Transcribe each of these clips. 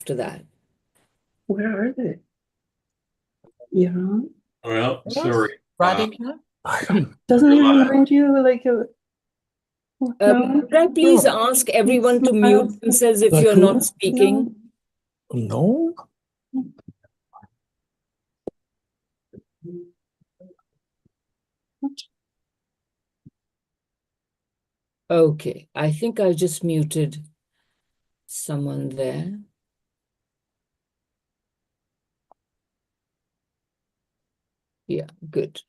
after that. Where are they? Iran? Well, Yes. sorry. Radhika? Doesn't it remind you like a... No? Could I please ask everyone to mute themselves if you're not speaking? No? Okay, I think I just muted someone there. Yeah, good.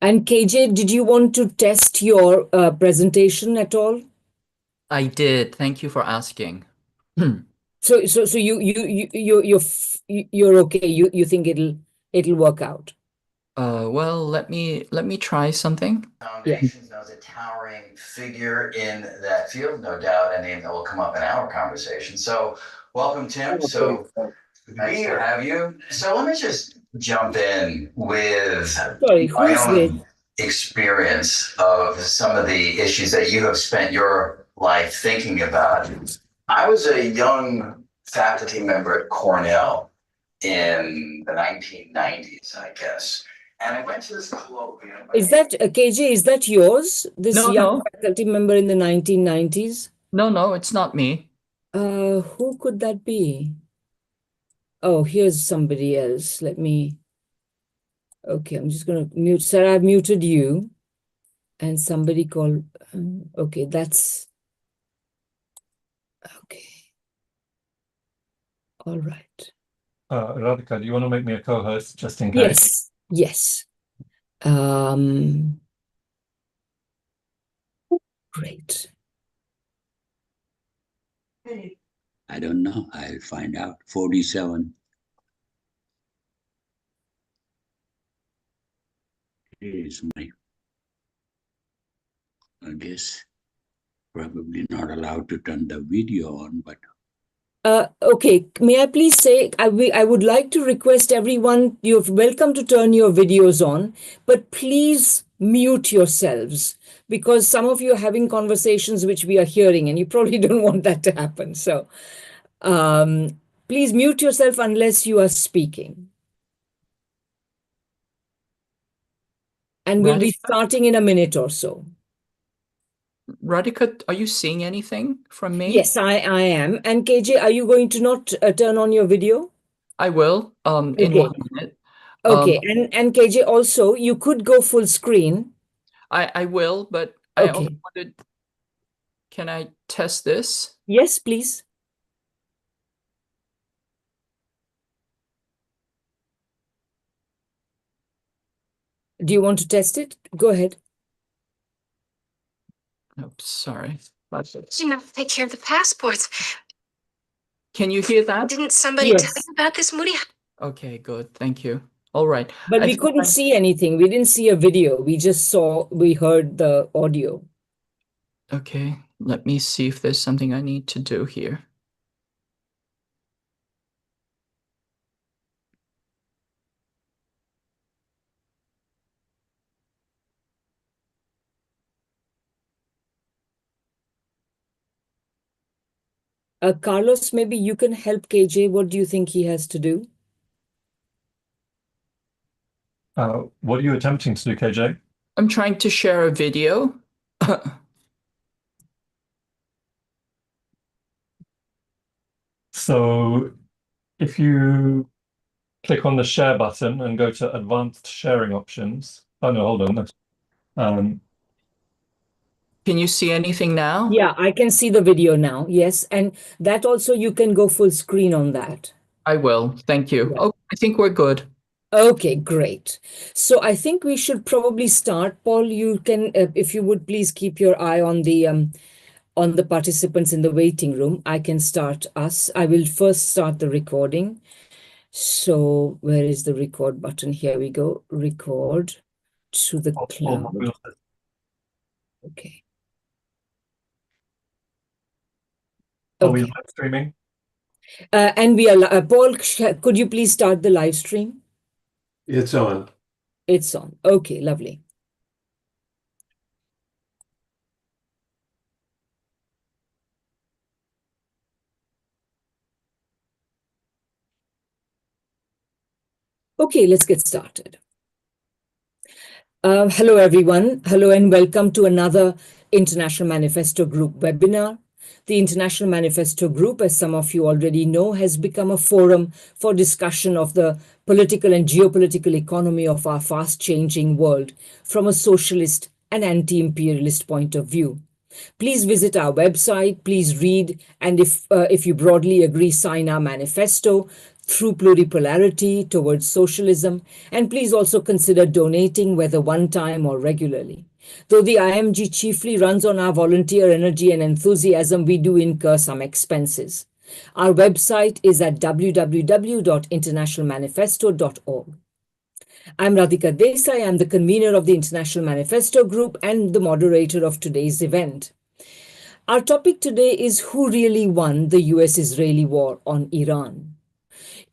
And KJ, did you want to test your presentation at all? I did. Thank you for asking. So you're okay. You think it'll work out. Well, let me try something. Foundations knows a towering figure in that field, no doubt, a name that will come up in our conversation. So, welcome, Tim. So, nice to have you. So, let me just jump in with my own experience of some of the issues that you have spent your life thinking about. I was a young faculty member at Cornell in the 1990s, I guess. And I went to this colloquium. Is that KJ? Is that yours? This young faculty member in the 1990s? No, it's not me. Who could that be? Oh, here's somebody else. Let me. Okay, I'm just gonna mute. Sarah, I've muted you, and somebody called. Okay, that's okay. All right. Radhika, do you want to make me a co-host just in case? Yes. Great. I don't know. I'll find out. 47. Here's my, I guess, probably not allowed to turn the video on, but Okay, may I please say, I would like to request everyone, you're welcome to turn your videos on, but please mute yourselves, because some of you are having conversations which we are hearing, and you probably don't want that to happen. So please mute yourself unless you are speaking. And we'll be starting in a minute or so. Radhika, are you seeing anything from me? Yes, I am. And KJ, are you going to not turn on your video? I will, in 1 minute. Okay, and KJ, also, you could go full screen. I will, but I also wanted, can I test this? Yes, please. Do you want to test it? Go ahead. Oops, sorry. You have to take care of the passports. Can you hear that? Didn't somebody tell you about this, Moody? Okay, good. Thank you. All right. But we couldn't see anything. We didn't see a video. We just we heard the audio. Okay, let me see if there's something I need to do here. Carlos, maybe you can help KJ. What do you think he has to do? What are you attempting to do, KJ? I'm trying to share a video. So if you click on the share button and go to advanced sharing options. Oh no, hold on. Can you see anything now? Yeah, I can see the video now. Yes. And that also, you can go full screen on that. I will. Thank you. Yeah. Oh, I think we're good. Okay, great. So I think we should probably start. Paul, you can, if you would please keep your eye on the participants in the waiting room. I can start us. I will first start the recording. So where is the record button? Here we go. Record to the cloud. Okay. Are we live streaming? And we are, Paul, could you please start the live stream? It's on. It's on. Okay, lovely. Okay, let's get started. Hello, everyone. Hello, and welcome to another International Manifesto Group webinar. The International Manifesto Group, as some of you already know, has become a forum for discussion of the political and geopolitical economy of our fast-changing world from a socialist and anti-imperialist point of view. Please visit our website, please read, and if you broadly agree, sign our manifesto through pluripolarity towards socialism, and please also consider donating, whether one time or regularly. Though the IMG chiefly runs on our volunteer energy and enthusiasm, we do incur some expenses. Our website is at www.internationalmanifesto.org. I'm Radhika Desai. I'm the convener of the International Manifesto Group and the moderator of today's event. Our topic today is who really won the US-Israeli war on Iran.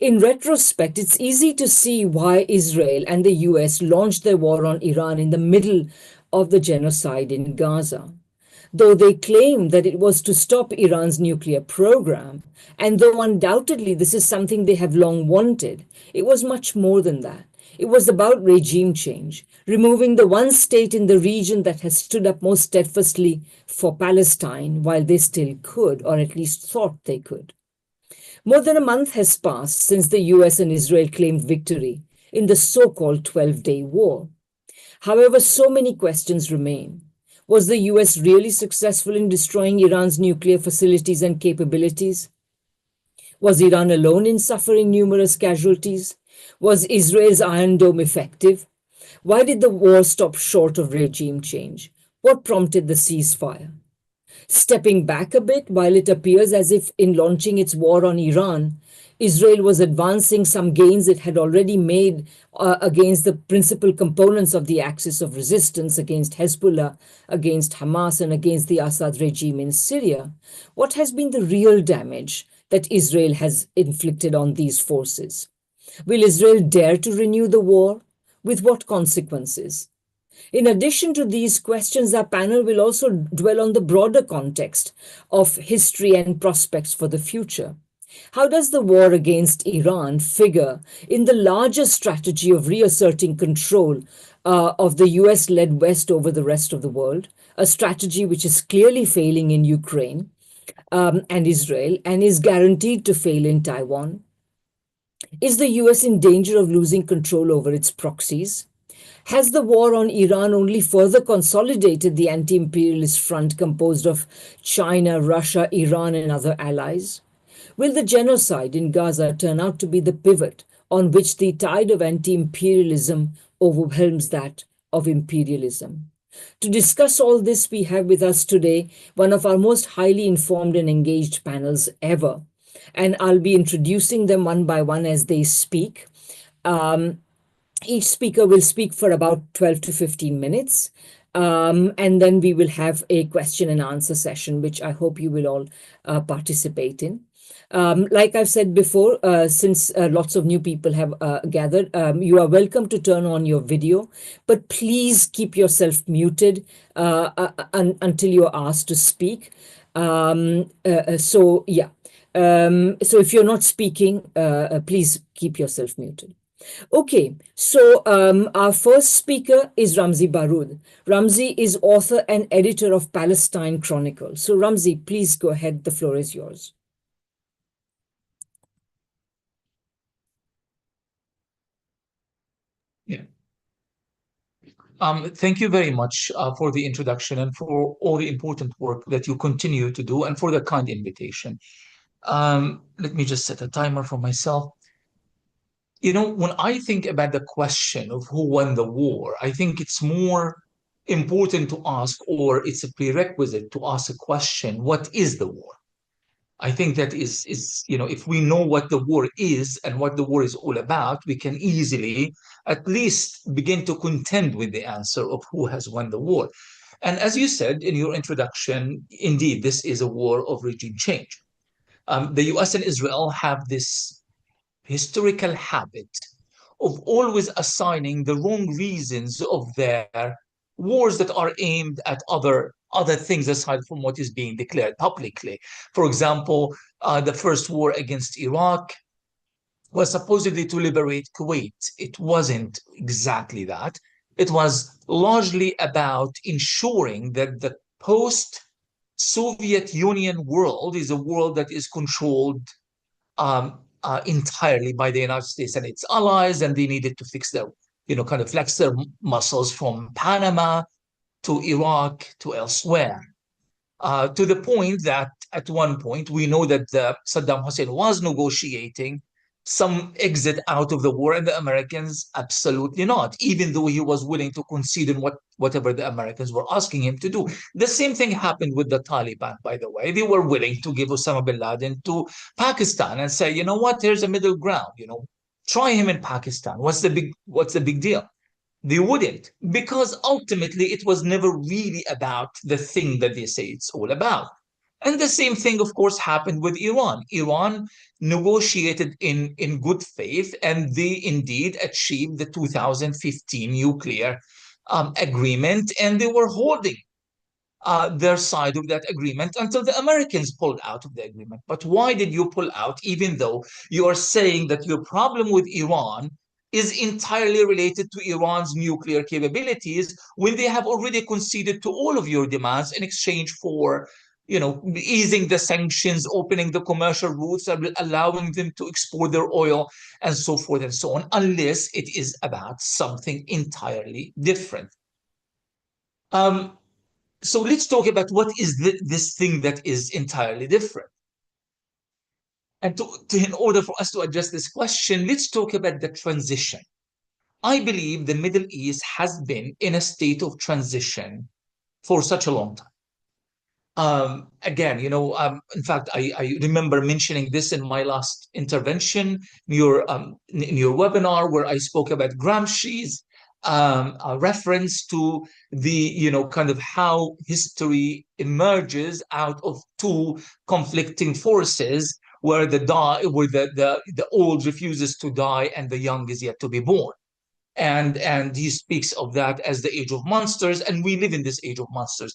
In retrospect, it's easy to see why Israel and the US launched their war on Iran in the middle of the genocide in Gaza. Though they claim that it was to stop Iran's nuclear program, and though undoubtedly this is something they have long wanted, it was much more than that. It was about regime change, removing the one state in the region that has stood up most steadfastly for Palestine while they still could, or at least thought they could. More than a month has passed since the US and Israel claimed victory in the so-called 12-day war. However, so many questions remain. Was the US really successful in destroying Iran's nuclear facilities and capabilities? Was Iran alone in suffering numerous casualties? Was Israel's Iron Dome effective? Why did the war stop short of regime change? What prompted the ceasefire? Stepping back a bit, while it appears as if in launching its war on Iran, Israel was advancing some gains it had already made against the principal components of the axis of resistance, against Hezbollah, against Hamas, and against the Assad regime in Syria. What has been the real damage that Israel has inflicted on these forces? Will Israel dare to renew the war? With what consequences? In addition to these questions, our panel will also dwell on the broader context of history and prospects for the future. How does the war against Iran figure in the larger strategy of reasserting control of the US-led West over the rest of the world, a strategy which is clearly failing in Ukraine and Israel and is guaranteed to fail in Taiwan? Is the US in danger of losing control over its proxies? Has the war on Iran only further consolidated the anti-imperialist front composed of China, Russia, Iran, and other allies? Will the genocide in Gaza turn out to be the pivot on which the tide of anti-imperialism overwhelms that of imperialism? To discuss all this, we have with us today one of our most highly informed and engaged panels ever. And I'll be introducing them one by one as they speak. Each speaker will speak for about 12 to 15 minutes. And then we will have a question and answer session, which I hope you will all participate in. Like I've said before, since lots of new people have gathered, you are welcome to turn on your video, but please keep yourself muted until you're asked to speak. So if you're not speaking, please keep yourself muted. Okay, so our first speaker is Ramzy Baroud. Ramzy is author and editor of Palestine Chronicle. So Ramzy, please go ahead. The floor is yours. Yeah. Thank you very much for the introduction and for all the important work that you continue to do and for the kind invitation. Let me just set a timer for myself. You know, when I think about the question of who won the war, I think it's more important to ask, or it's a prerequisite to ask a question, what is the war? I think that is, you know, if we know what the war is and what the war is all about, we can easily at least begin to contend with the answer of who has won the war. And as you said in your introduction, indeed, this is a war of regime change. The US and Israel have this historical habit of always assigning the wrong reasons of their wars that are aimed at other things aside from what is being declared publicly. For example, the first war against Iraq was supposedly to liberate Kuwait. It wasn't exactly that. It was largely about ensuring that the post-Soviet Union world is a world that is controlled entirely by the United States and its allies, and they needed to fix their, kind of flex their muscles from Panama to Iraq to elsewhere. To the point that at one point we know that Saddam Hussein was negotiating some exit out of the war, and the Americans absolutely not, even though he was willing to concede in whatever the Americans were asking him to do. The same thing happened with the Taliban, by the way. They were willing to give Osama bin Laden to Pakistan and say, you know what, there's a middle ground, try him in Pakistan. What's the big deal? They wouldn't, because ultimately it was never really about the thing that they say it's all about. And the same thing, of course, happened with Iran. Iran negotiated in good faith, and they indeed achieved the 2015 nuclear agreement, and they were holding their side of that agreement until the Americans pulled out of the agreement. But why did you pull out, even though you are saying that your problem with Iran is entirely related to Iran's nuclear capabilities, when they have already conceded to all of your demands in exchange for, easing the sanctions, opening the commercial routes, and allowing them to export their oil, and so forth and so on, unless it is about something entirely different. So let's talk about what is this thing that is entirely different. And in order for us to address this question, let's talk about the transition. I believe the Middle East has been in a state of transition for such a long time. Again, in fact, I remember mentioning this in my last intervention, in your webinar, where I spoke about Gramsci's a reference to the, kind of how history emerges out of two conflicting forces, where the old refuses to die and the young is yet to be born. And he speaks of that as the age of monsters, and we live in this age of monsters.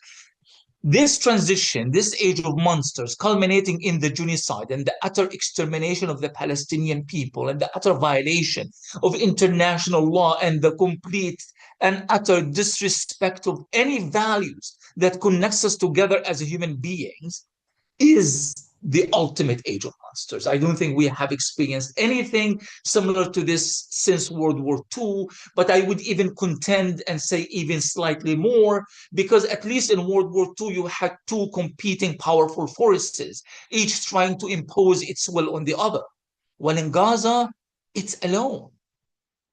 This transition, this age of monsters, culminating in the genocide and the utter extermination of the Palestinian people and the utter violation of international law and the complete and utter disrespect of any values that connects us together as human beings, is the ultimate age of monsters. I don't think we have experienced anything similar to this since World War II, but I would even contend and say even slightly more, because at least in World War II, you had two competing powerful forces, each trying to impose its will on the other. While in Gaza, it's alone.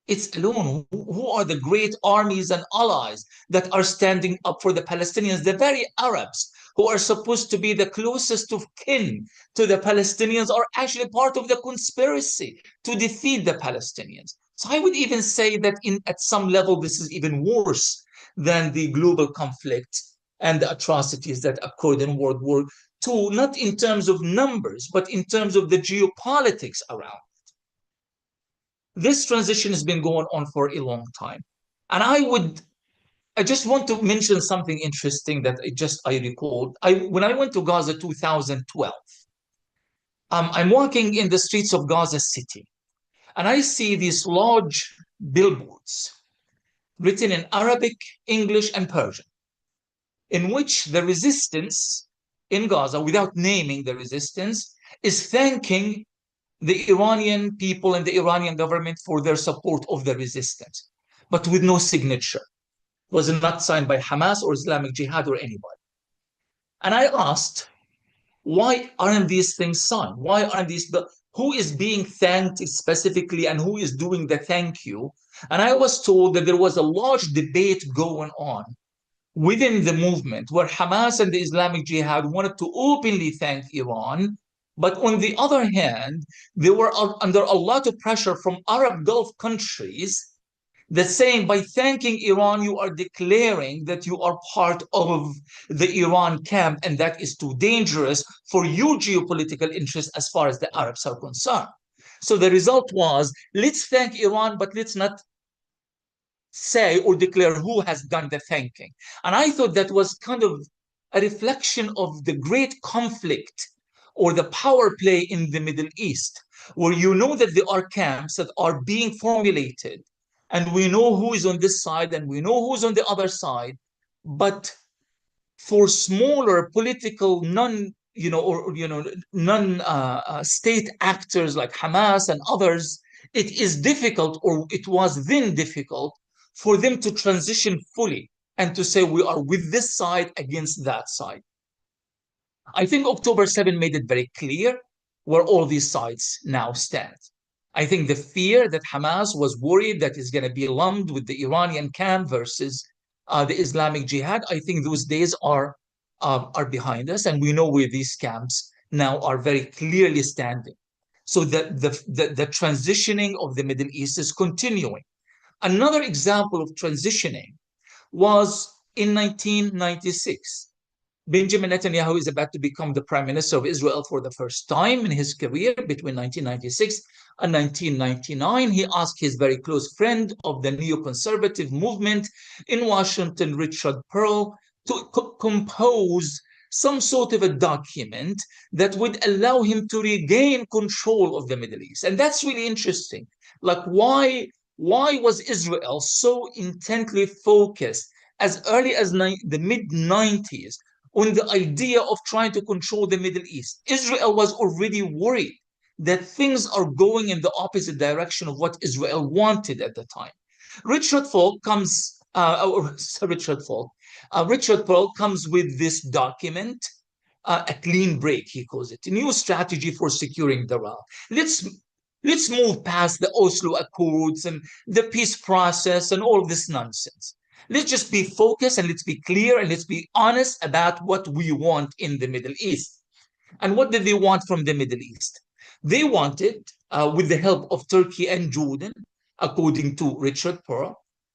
It's alone. Who are the great armies and allies that are standing up for the Palestinians? The very Arabs, who are supposed to be the closest of kin to the Palestinians, are actually part of the conspiracy to defeat the Palestinians. So I would even say that at some level, this is even worse than the global conflict and the atrocities that occurred in World War II, not in terms of numbers, but in terms of the geopolitics around. This transition has been going on for a long time. And I just want to mention something interesting that I recalled. When I went to Gaza 2012, I'm walking in the streets of Gaza City, and I see these large billboards written in Arabic, English, and Persian, in which the resistance in Gaza, without naming the resistance, is thanking the Iranian people and the Iranian government for their support of the resistance, but with no signature. It was not signed by Hamas or Islamic Jihad or anybody. And I asked, why aren't these things signed? Why aren't who is being thanked specifically, and who is doing the thank you? And I was told that there was a large debate going on within the movement, where Hamas and the Islamic Jihad wanted to openly thank Iran, but on the other hand, they were under a lot of pressure from Arab Gulf countries that saying, by thanking Iran, you are declaring that you are part of the Iran camp, and that is too dangerous for your geopolitical interests as far as the Arabs are concerned. So the result was, let's thank Iran, but let's not say or declare who has done the thanking. And I thought that was kind of a reflection of the great conflict or the power play in the Middle East, where you know that there are camps that are being formulated, and we know who is on this side and we know who's on the other side, but for smaller political non-state actors like Hamas and others, it is difficult, or it was then difficult, for them to transition fully and to say we are with this side against that side. I think October 7 made it very clear where all these sides now stand. I think the fear that Hamas was worried that is going to be lumped with the Iranian camp versus the Islamic Jihad, I think those days are behind us, and we know where these camps now are very clearly standing. So the transitioning of the Middle East is continuing. Another example of transitioning was in 1996. Benjamin Netanyahu is about to become the prime minister of Israel for the first time in his career between 1996 and 1999. He asked his very close friend of the neoconservative movement in Washington, Richard Perle, to compose some sort of a document that would allow him to regain control of the Middle East. And that's really interesting. Like, why was Israel so intently focused as early as the mid-90s on the idea of trying to control the Middle East? Israel was already worried that things are going in the opposite direction of what Israel wanted at the time. Richard Perle comes with this document, a clean break, he calls it, a new strategy for securing the realm. Let's move past the Oslo Accords and the peace process and all this nonsense. Let's just be focused, and let's be clear, and let's be honest about what we want in the Middle East. And what did they want from the Middle East? They wanted, with the help of Turkey and Jordan, according to Richard Perle,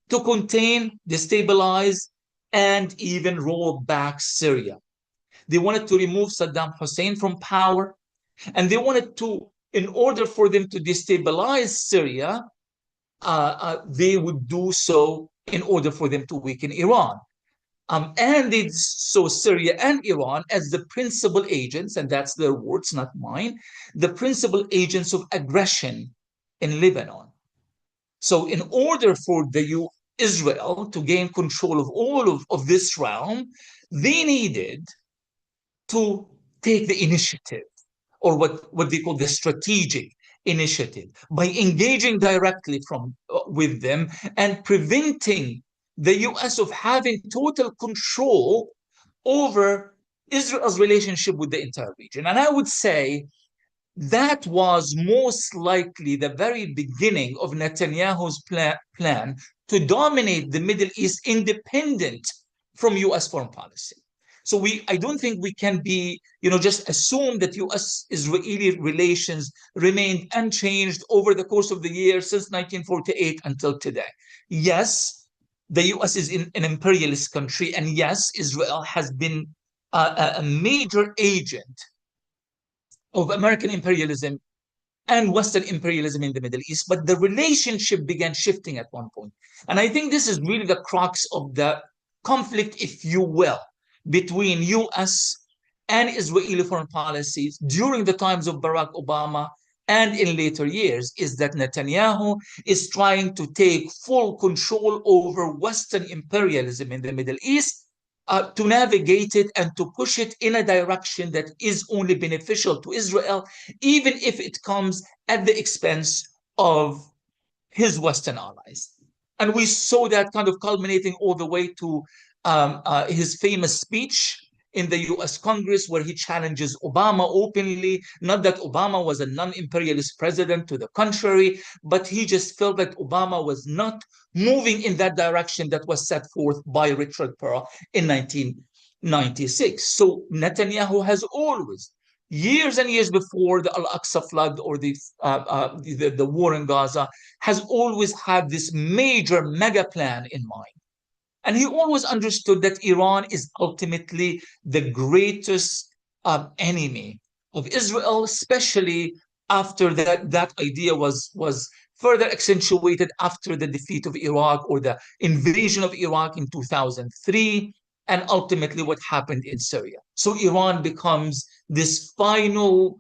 to contain, destabilize, and even roll back Syria. They wanted to remove Saddam Hussein from power, and they wanted to, in order for them to destabilize Syria, they would do so in order for them to weaken Iran. And they saw Syria and Iran as the principal agents, and that's their words, not mine, the principal agents of aggression in Lebanon. So in order for Israel to gain control of all of this realm, they needed to take the initiative, or what they call the strategic initiative, by engaging directly with them and preventing the US of having total control over Israel's relationship with the entire region. And I would say that was most likely the very beginning of Netanyahu's plan to dominate the Middle East independent from US foreign policy. So I don't think we can be, just assume that US-Israeli relations remained unchanged over the course of the years since 1948 until today. Yes, the US is an imperialist country, and yes, Israel has been a major agent of American imperialism and Western imperialism in the Middle East, but the relationship began shifting at one point. And I think this is really the crux of the conflict, if you will, between US and Israeli foreign policies during the times of Barack Obama and in later years, is that Netanyahu is trying to take full control over Western imperialism in the Middle East, to navigate it and to push it in a direction that is only beneficial to Israel, even if it comes at the expense of his Western allies. And we saw that kind of culminating all the way to his famous speech in the US Congress, where he challenges Obama openly. Not that Obama was a non-imperialist president, to the contrary, but he just felt that Obama was not moving in that direction that was set forth by Richard Perle in 1996. So Netanyahu has always, years and years before the Al-Aqsa flood or the war in Gaza, has always had this major mega plan in mind. And he always understood that Iran is ultimately the greatest enemy of Israel, especially after that idea was further accentuated after the defeat of Iraq, or the invasion of Iraq in 2003. and ultimately what happened in Syria. So Iran becomes this final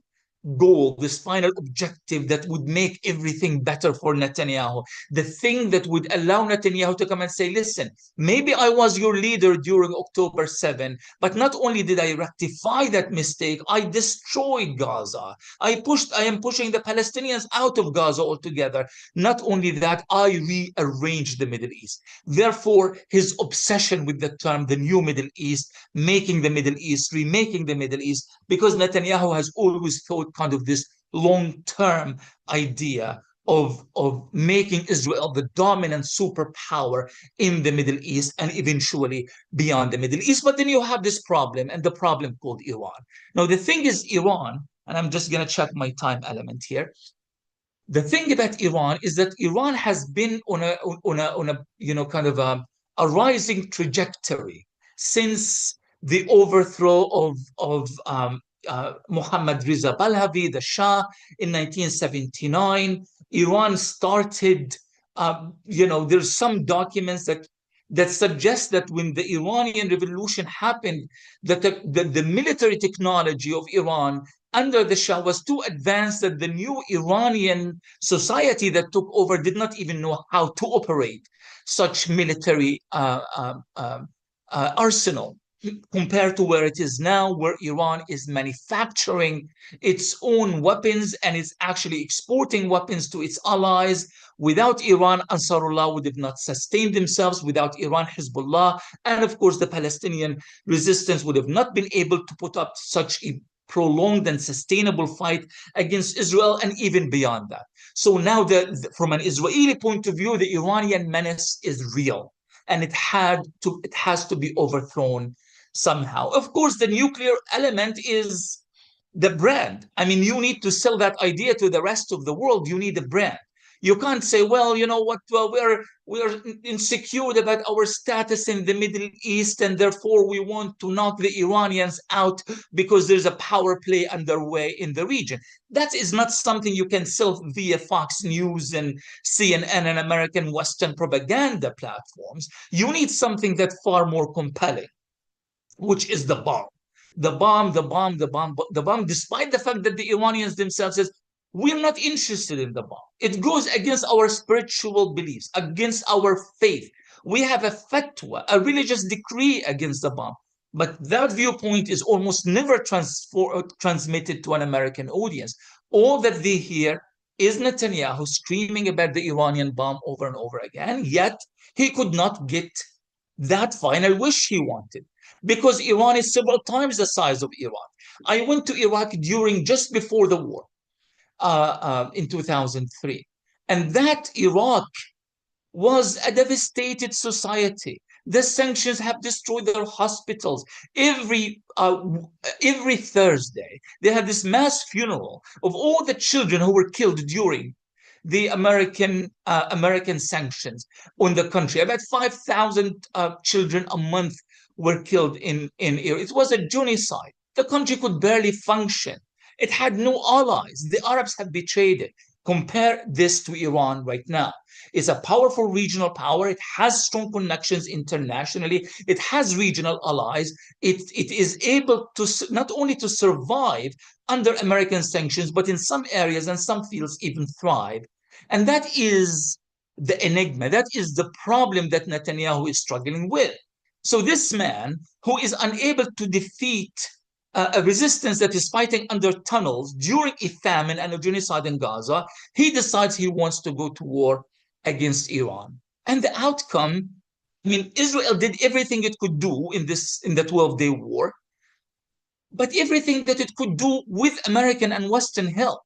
goal, this final objective that would make everything better for Netanyahu. The thing that would allow Netanyahu to come and say, listen, maybe I was your leader during October 7, but not only did I rectify that mistake, I destroyed Gaza. I am pushing the Palestinians out of Gaza altogether. Not only that, I rearranged the Middle East. Therefore, his obsession with the term the new Middle East, making the Middle East, remaking the Middle East, because Netanyahu has always thought kind of this long-term idea of making Israel the dominant superpower in the Middle East and eventually beyond the Middle East. But then you have this problem, and the problem called Iran. Now, the thing is Iran, and I'm just going to check my time element here. The thing about Iran is that Iran has been on a you know, kind of a rising trajectory since the overthrow of Mohammad Reza Pahlavi, the Shah, in 1979. Iran started, you know, there's some documents that suggest that when the Iranian Revolution happened, that the military technology of Iran under the Shah was too advanced that the new Iranian society that took over did not even know how to operate such military arsenal, compared to where it is now, where Iran is manufacturing its own weapons and is actually exporting weapons to its allies. Without Iran, Ansarullah would have not sustained themselves. Without Iran, Hezbollah, and of course the Palestinian resistance would have not been able to put up such a prolonged and sustainable fight against Israel, and even beyond that. So now, from an Israeli point of view, the Iranian menace is real, and it has to be overthrown somehow. Of course, the nuclear element is the brand. I mean, you need to sell that idea to the rest of the world. You need a brand. You can't say, well, you know what, we're insecure about our status in the Middle East, and therefore we want to knock the Iranians out because there's a power play underway in the region. That is not something you can sell via Fox News and CNN and American Western propaganda platforms. You need something that's far more compelling, which is the bomb. The bomb, the bomb, the bomb, the bomb, despite the fact that the Iranians themselves says, we're not interested in the bomb. It goes against our spiritual beliefs, against our faith. We have a fatwa, a religious decree against the bomb. But that viewpoint is almost never transmitted to an American audience. All that they hear is Netanyahu screaming about the Iranian bomb over and over again, yet he could not get that final wish he wanted, because Iran is several times the size of Iraq. I went to Iraq just before the war, in 2003. And that Iraq was a devastated society. The sanctions have destroyed their hospitals. Every Thursday, they had this mass funeral of all the children who were killed during the American sanctions on the country. About 5,000 children a month were killed in Iraq. It was a genocide. The country could barely function. It had no allies. The Arabs had betrayed it. Compare this to Iran right now. It's a powerful regional power. It has strong connections internationally. It has regional allies. It is able to not only to survive under American sanctions, but in some areas and some fields even thrive. And that is the enigma. That is the problem that Netanyahu is struggling with. So this man, who is unable to defeat a resistance that is fighting under tunnels during a famine and a genocide in Gaza, he decides he wants to go to war against Iran. And the outcome, I mean, Israel did everything it could do in the 12-day war, but everything that it could do with American and Western help.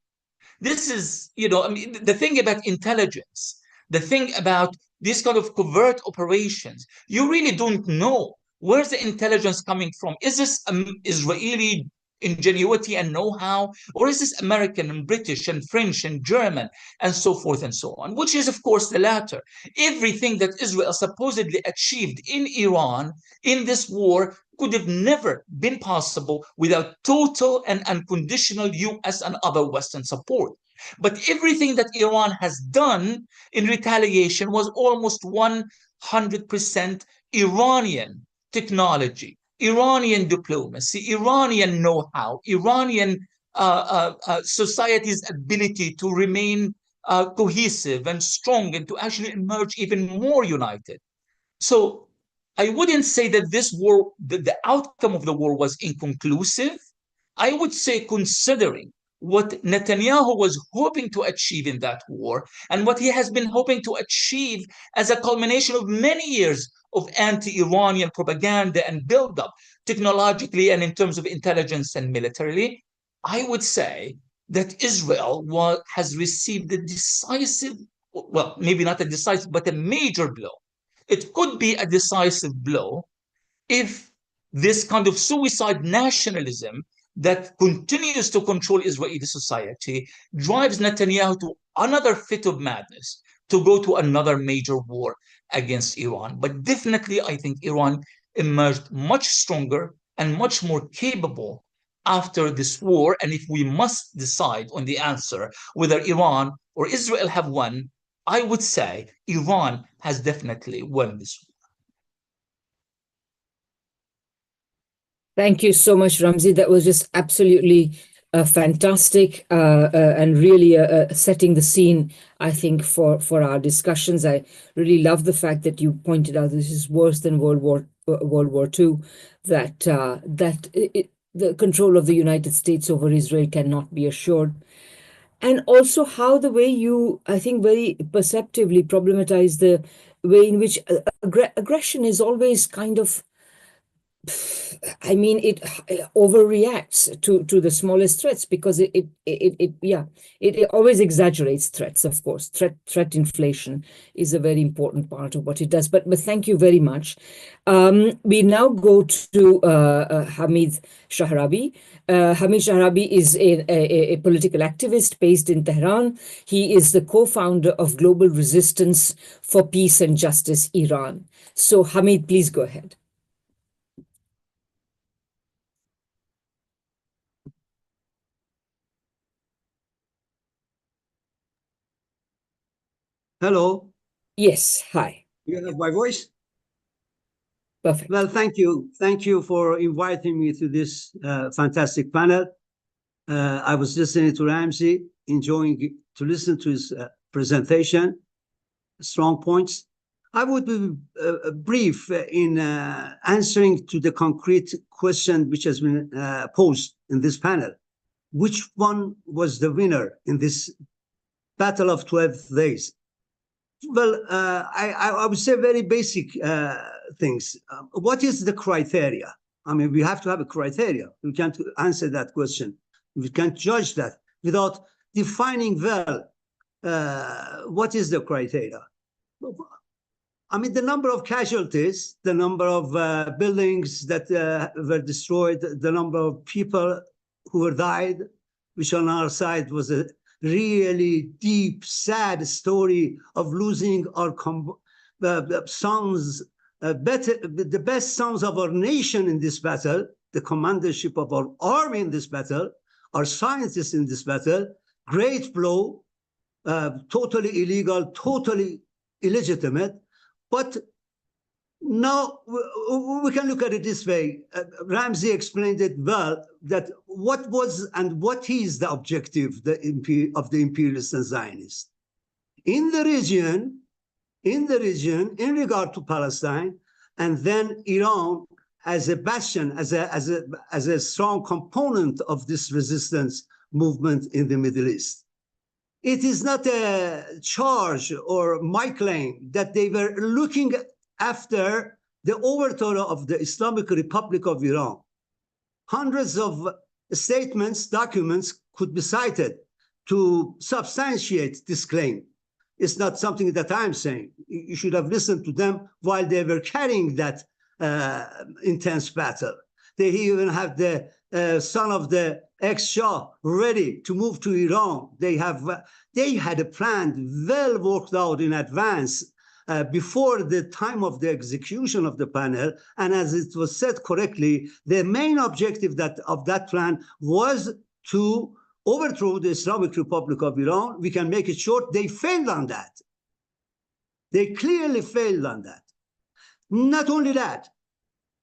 This is, you know, I mean, the thing about intelligence, the thing about these kind of covert operations, you really don't know where's the intelligence coming from. Is this Israeli ingenuity and know-how, or is this American and British and French and German and so forth and so on, which is, of course, the latter. Everything that Israel supposedly achieved in Iran in this war could have never been possible without total and unconditional US and other Western support. But everything that Iran has done in retaliation was almost 100% Iranian technology, Iranian diplomacy, Iranian know-how, Iranian society's ability to remain cohesive and strong and to actually emerge even more united. So I wouldn't say that this war, the outcome of the war was inconclusive. I would say, considering what Netanyahu was hoping to achieve in that war and what he has been hoping to achieve as a culmination of many years of anti-Iranian propaganda and build-up technologically and in terms of intelligence and militarily, I would say that Israel has received a decisive, well, maybe not a decisive, but a major blow. It could be a decisive blow if this kind of suicide nationalism that continues to control Israeli society drives Netanyahu to another fit of madness, to go to another major war against Iran. But definitely, I think Iran emerged much stronger and much more capable after this war. And if we must decide on the answer, whether Iran or Israel have won, I would say Iran has definitely won this war. Thank you so much, Ramzy. That was just absolutely fantastic and really setting the scene, I think, for our discussions. I really love the fact that you pointed out this is worse than World War II, that the control of the United States over Israel cannot be assured. And also how the way you, I think, very perceptively problematize the way in which aggression is always kind of, I mean, it overreacts to the smallest threats, because it always exaggerates threats. Of course, threat inflation is a very important part of what it does. But thank you very much. We now go to Hamid Shahrabi. Hamid Shahrabi is a political activist based in Tehran. He is the co-founder of Global Resistance for Peace and Justice, Iran. So Hamid, please go ahead. Hello. Yes, hi. You have my voice? Perfect. Well, thank you. Thank you for inviting me to this fantastic panel. I was listening to Ramzy, enjoying to listen to his presentation, strong points. I would be brief in answering to the concrete question which has been posed in this panel. Which one was the winner in this battle of 12 days? Well, I would say very basic things. What is the criteria? I mean, we have to have a criteria. We can't answer that question. We can't judge that without defining well what is the criteria. I mean, the number of casualties, the number of buildings that were destroyed, the number of people who died, which on our side was a really deep, sad story of losing our sons, the best sons of our nation in this battle, the commandership of our army in this battle, our scientists in this battle. Great blow, totally illegal, totally illegitimate. But now we can look at it this way. Ramzy explained it well, that what was and what is the objective of the imperialists and Zionists in the region, in regard to Palestine, and then Iran as a bastion, as a strong component of this resistance movement in the Middle East. It is not a charge or my claim that they were looking after the overthrow of the Islamic Republic of Iran. Hundreds of statements, documents could be cited to substantiate this claim. It's not something that I'm saying. You should have listened to them while they were carrying that intense battle. They even have the son of the ex-Shah ready to move to Iran. They had a plan well worked out in advance before the time of the execution of the panel. And as it was said correctly, the main objective of that plan was to overthrow the Islamic Republic of Iran. We can make it short. They failed on that. They clearly failed on that. Not only that,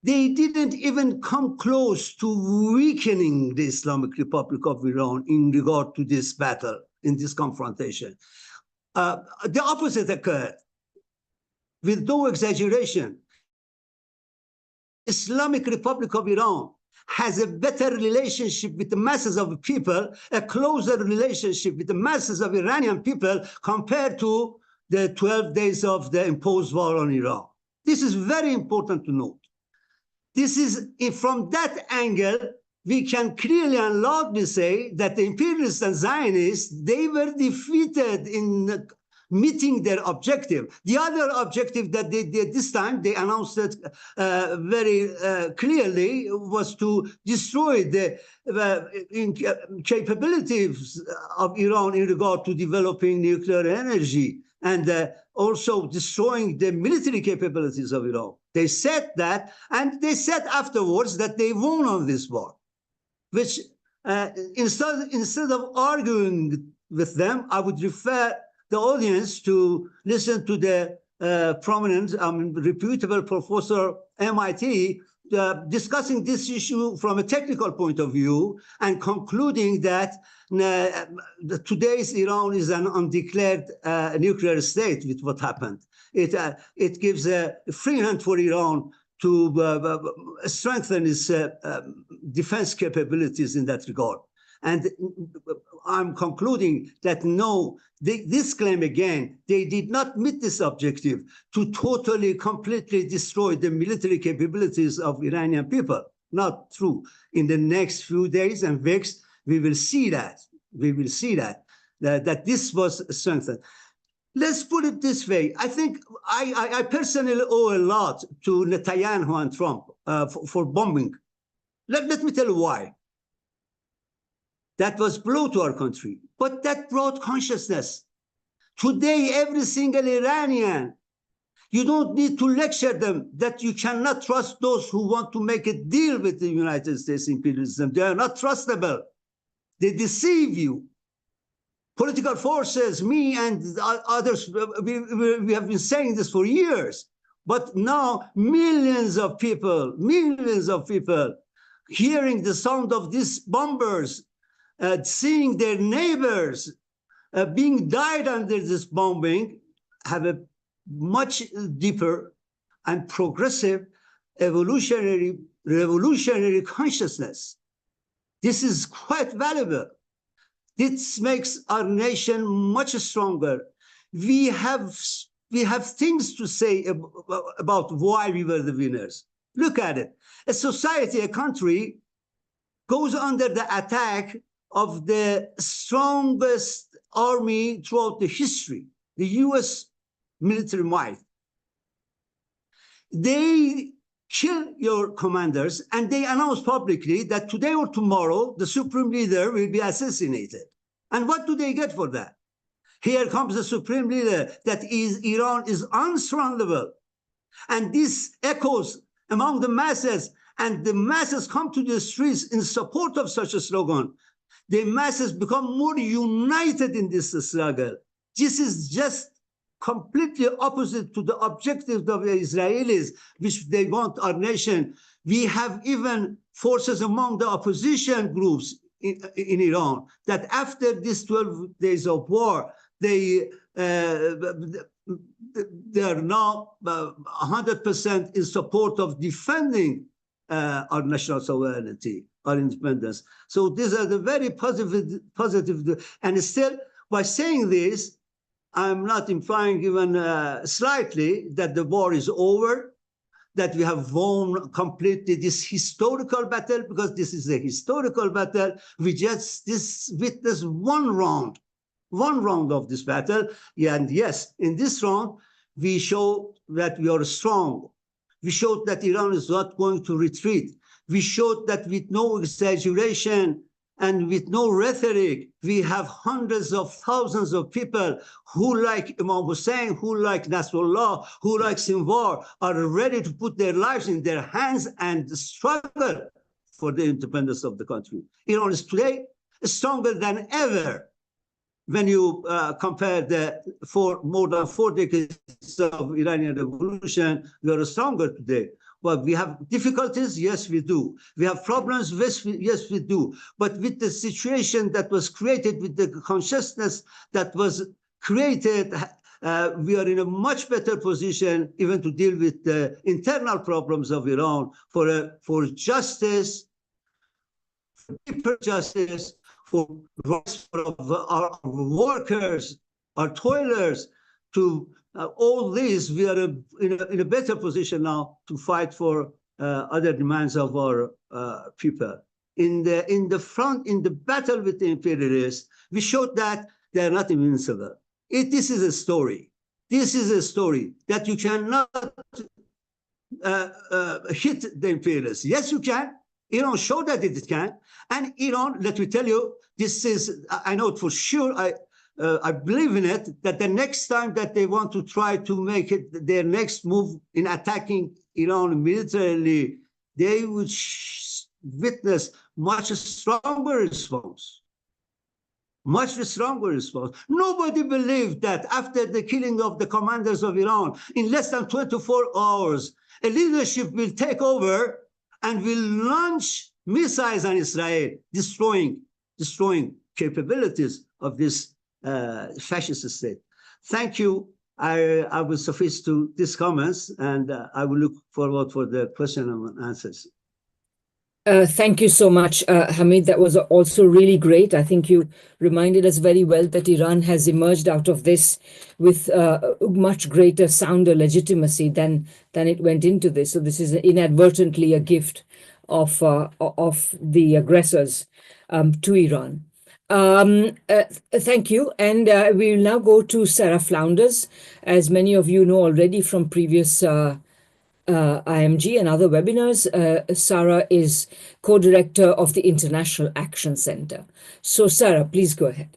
they didn't even come close to weakening the Islamic Republic of Iran in regard to this battle, in this confrontation. The opposite occurred. With no exaggeration, Islamic Republic of Iran has a better relationship with the masses of people, a closer relationship with the masses of Iranian people compared to the 12 days of the imposed war on Iran. This is very important to note. This is, from that angle, we can clearly and loudly say that the imperialists and Zionists, they were defeated in meeting their objective. The other objective that they did this time, they announced it very clearly, was to destroy the capabilities of Iran in regard to developing nuclear energy and also destroying the military capabilities of Iran. They said that, and they said afterwards that they won on this war, which instead of arguing with them, I would refer the audience to listen to the prominent, reputable professor MIT discussing this issue from a technical point of view and concluding that today's Iran is an undeclared nuclear state with what happened. It gives a free hand for Iran to strengthen its defense capabilities in that regard. And I'm concluding that no, this claim again, they did not meet this objective to totally, completely destroy the military capabilities of Iranian people. Not true. In the next few days and weeks, we will see that. We will see that this was strengthened. Let's put it this way. I think I personally owe a lot to Netanyahu and Trump for bombing. Let me tell you why. That was blow to our country, but that brought consciousness. Today, every single Iranian, you don't need to lecture them that you cannot trust those who want to make a deal with the United States imperialism. They are not trustable. They deceive you. Political forces, me and others, we have been saying this for years. But now millions of people hearing the sound of these bombers, seeing their neighbors being died under this bombing, have a much deeper and progressive revolutionary consciousness. This is quite valuable. This makes our nation much stronger. We have things to say about why we were the winners. Look at it. A society, a country goes under the attack of the strongest army throughout the history, the US military might. They kill your commanders and they announce publicly that today or tomorrow, the supreme leader will be assassinated. And what do they get for that? Here comes the supreme leader that Iran is unsurroundable. And this echoes among the masses, and the masses come to the streets in support of such a slogan. The masses become more united in this struggle. This is just completely opposite to the objectives of the Israelis, which they want our nation. We have even forces among the opposition groups in Iran that after these 12 days of war, they are now 100% in support of defending our national sovereignty, our independence. So these are the very positive, and still by saying this, I'm not implying even slightly that the war is over, that we have won completely this historical battle, because this is a historical battle. We just witnessed one round of this battle. And yes, in this round, we show that we are strong. We showed that Iran is not going to retreat. We showed that with no exaggeration and with no rhetoric, we have hundreds of thousands of people who, like Imam Hussein, who like Nasrallah, who like Sinwar, are ready to put their lives in their hands and struggle for the independence of the country. Iran is today stronger than ever. When you compare more than 4 decades of Iranian revolution, we are stronger today. Well, we have difficulties, yes, we do. We have problems, yes, we do. But with the situation that was created, with the consciousness that was created, we are in a much better position even to deal with the internal problems of Iran for justice, for deeper justice, for rights of our workers, our toilers, to all these, we are in a better position now to fight for other demands of our people. In the battle with the imperialists, we showed that they are not invincible. This is a story. This is a story that you cannot hit the imperialists. Yes, you can. Iran showed that it can. And Iran, let me tell you, this is, I know it for sure, I believe in it, that the next time that they want to try to make it their next move in attacking Iran militarily, they would witness much stronger response. Much stronger response. Nobody believed that after the killing of the commanders of Iran, in less than 24 hours, a leadership will take over and will launch missiles on Israel, destroying capabilities of this fascist state. Thank you. I will suffice to these comments, and I will look forward for the question and answers. Thank you so much, Hamid. That was also really great. I think you reminded us very well that Iran has emerged out of this with much greater sounder legitimacy than it went into this. So this is inadvertently a gift of the aggressors to Iran. Thank you. And we will now go to Sara Flounders. As many of you know already from previous IMG and other webinars, Sara is co-director of the International Action Center. So Sara, please go ahead.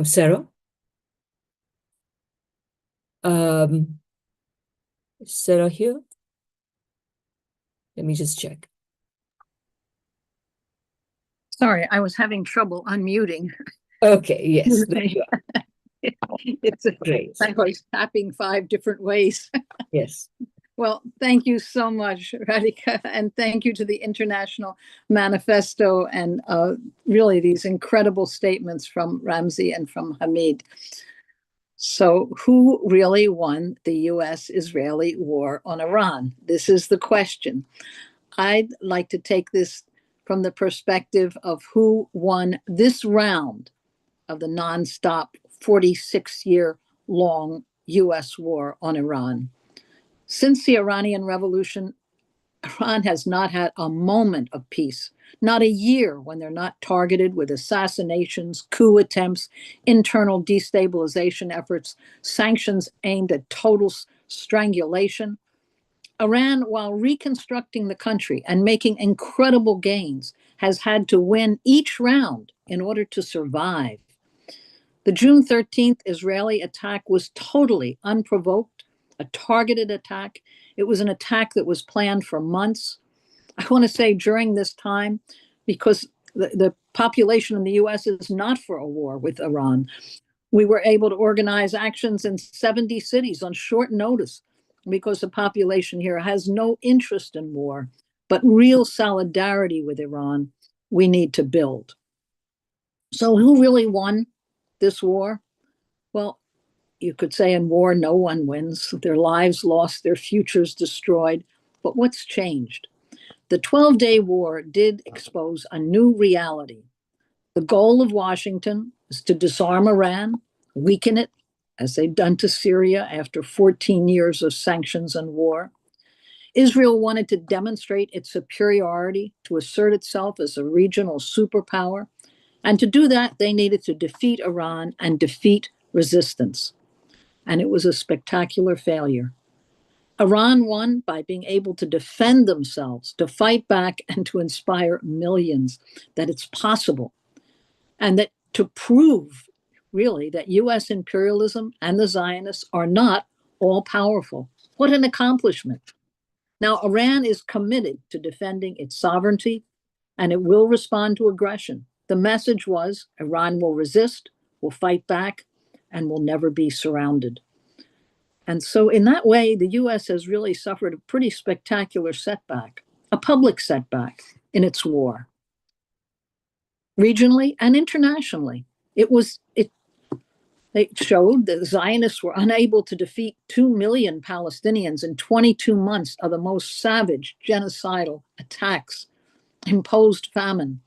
Sara? Sara here? Let me just check. Sorry, I was having trouble unmuting. Okay, yes. It's great. I was tapping 5 different ways. Yes. Well, thank you so much, Radhika, and thank you to the International Manifesto and really these incredible statements from Ramzy and from Hamid. So who really won the US-Israeli war on Iran? This is the question. I'd like to take this from the perspective of who won this round of the nonstop 46-year-long US war on Iran. Since the Iranian Revolution, Iran has not had a moment of peace, not a year when they're not targeted with assassinations, coup attempts, internal destabilization efforts, sanctions aimed at total strangulation. Iran, while reconstructing the country and making incredible gains, has had to win each round in order to survive. The June 13th Israeli attack was totally unprovoked, a targeted attack. It was an attack that was planned for months. I want to say during this time, because the population in the US is not for a war with Iran, we were able to organize actions in 70 cities on short notice because the population here has no interest in war, but real solidarity with Iran we need to build. So who really won this war? Well, you could say in war, no one wins. Their lives lost, their futures destroyed. But what's changed? The 12-day war did expose a new reality. The goal of Washington is to disarm Iran, weaken it, as they've done to Syria after 14 years of sanctions and war. Israel wanted to demonstrate its superiority, to assert itself as a regional superpower. And to do that, they needed to defeat Iran and defeat resistance. And it was a spectacular failure. Iran won by being able to defend themselves, to fight back, and to inspire millions that it's possible. And that to prove, really, that US imperialism and the Zionists are not all powerful. What an accomplishment. Now, Iran is committed to defending its sovereignty and it will respond to aggression. The message was Iran will resist, will fight back, and will never be surrounded. And so in that way, the US has really suffered a pretty spectacular setback, a public setback in its war, regionally and internationally. They showed that the Zionists were unable to defeat 2 million Palestinians in 22 months of the most savage genocidal attacks, imposed famine.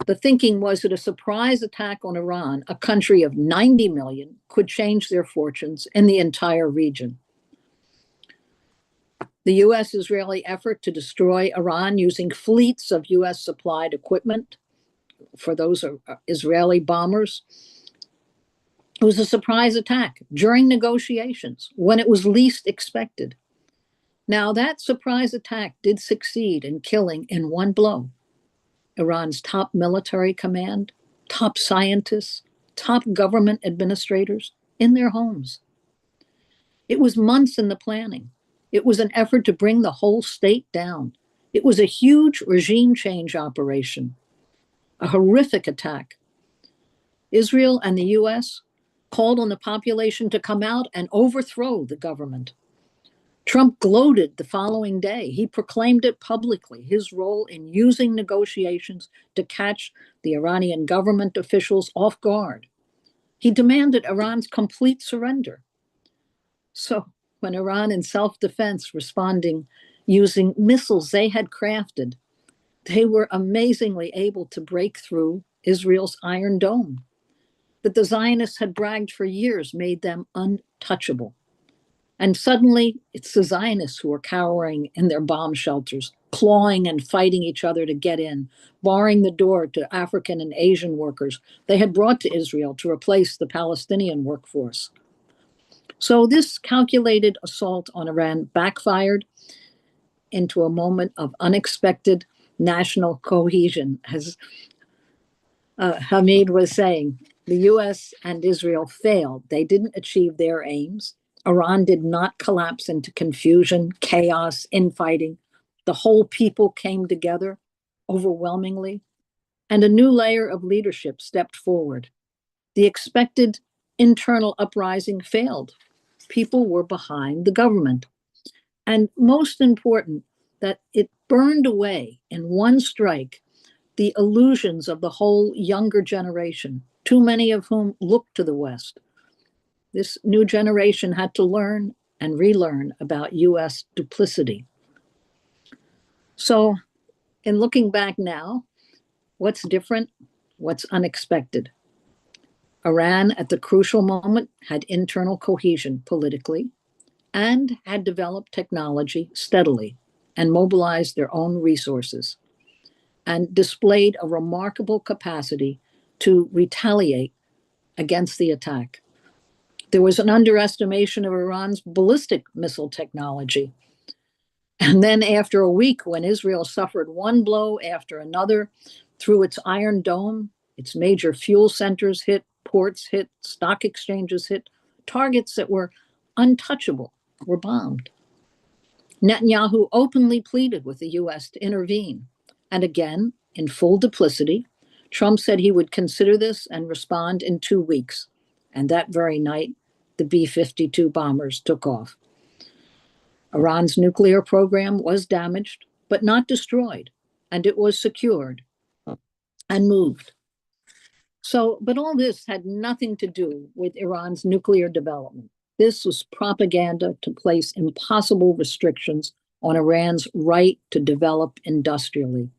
The thinking was that a surprise attack on Iran, a country of 90 million, could change their fortunes in the entire region. The US-Israeli effort to destroy Iran using fleets of US-supplied equipment for those Israeli bombers, it was a surprise attack during negotiations when it was least expected. Now, that surprise attack did succeed in killing in one blow Iran's top military command, top scientists, top government administrators in their homes. It was months in the planning. It was an effort to bring the whole state down. It was a huge regime change operation, a horrific attack. Israel and the US called on the population to come out and overthrow the government. Trump gloated the following day. He proclaimed it publicly, his role in using negotiations to catch the Iranian government officials off guard. He demanded Iran's complete surrender. So when Iran, in self-defense, responding using missiles they had crafted, they were amazingly able to break through Israel's Iron Dome that the Zionists had bragged for years made them untouchable. And suddenly, it's the Zionists who are cowering in their bomb shelters, clawing and fighting each other to get in, barring the door to African and Asian workers they had brought to Israel to replace the Palestinian workforce. So this calculated assault on Iran backfired into a moment of unexpected national cohesion. As Hamid was saying, the US and Israel failed. They didn't achieve their aims. Iran did not collapse into confusion, chaos, infighting. The whole people came together overwhelmingly, and a new layer of leadership stepped forward. The expected internal uprising failed. People were behind the government. And most important, that it burned away in one strike the illusions of the whole younger generation, too many of whom looked to the West. This new generation had to learn and relearn about US duplicity. So, in looking back now, what's different? What's unexpected? Iran, at the crucial moment, had internal cohesion politically and had developed technology steadily and mobilized their own resources and displayed a remarkable capacity to retaliate against the attack. There was an underestimation of Iran's ballistic missile technology. And then after a week, when Israel suffered one blow after another through its Iron Dome, its major fuel centers hit, ports hit, stock exchanges hit, targets that were untouchable were bombed. Netanyahu openly pleaded with the US to intervene. And again, in full duplicity, Trump said he would consider this and respond in 2 weeks. And that very night, the B-52 bombers took off. Iran's nuclear program was damaged, but not destroyed, and it was secured and moved. So, but all this had nothing to do with Iran's nuclear development. This was propaganda to place impossible restrictions on Iran's right to develop industrially.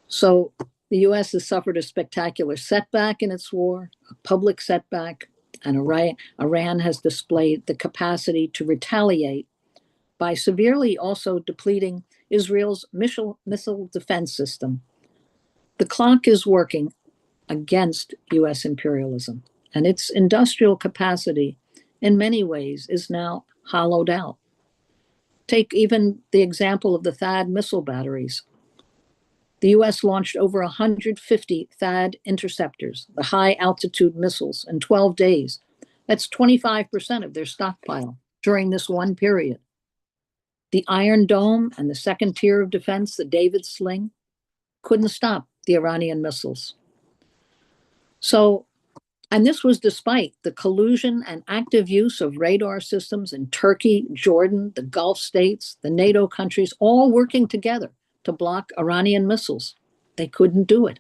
So the US has suffered a spectacular setback in its war, a public setback, and Iran has displayed the capacity to retaliate by severely also depleting Israel's missile defense system. The clock is working against US imperialism, and its industrial capacity in many ways is now hollowed out. Take even the example of the THAAD missile batteries. The US launched over 150 THAAD interceptors, the high altitude missiles, in 12 days. That's 25% of their stockpile during this one period. The Iron Dome and the second tier of defense, the David Sling, couldn't stop the Iranian missiles. So, and this was despite the collusion and active use of radar systems in Turkey, Jordan, the Gulf states, the NATO countries, all working together to block Iranian missiles. They couldn't do it.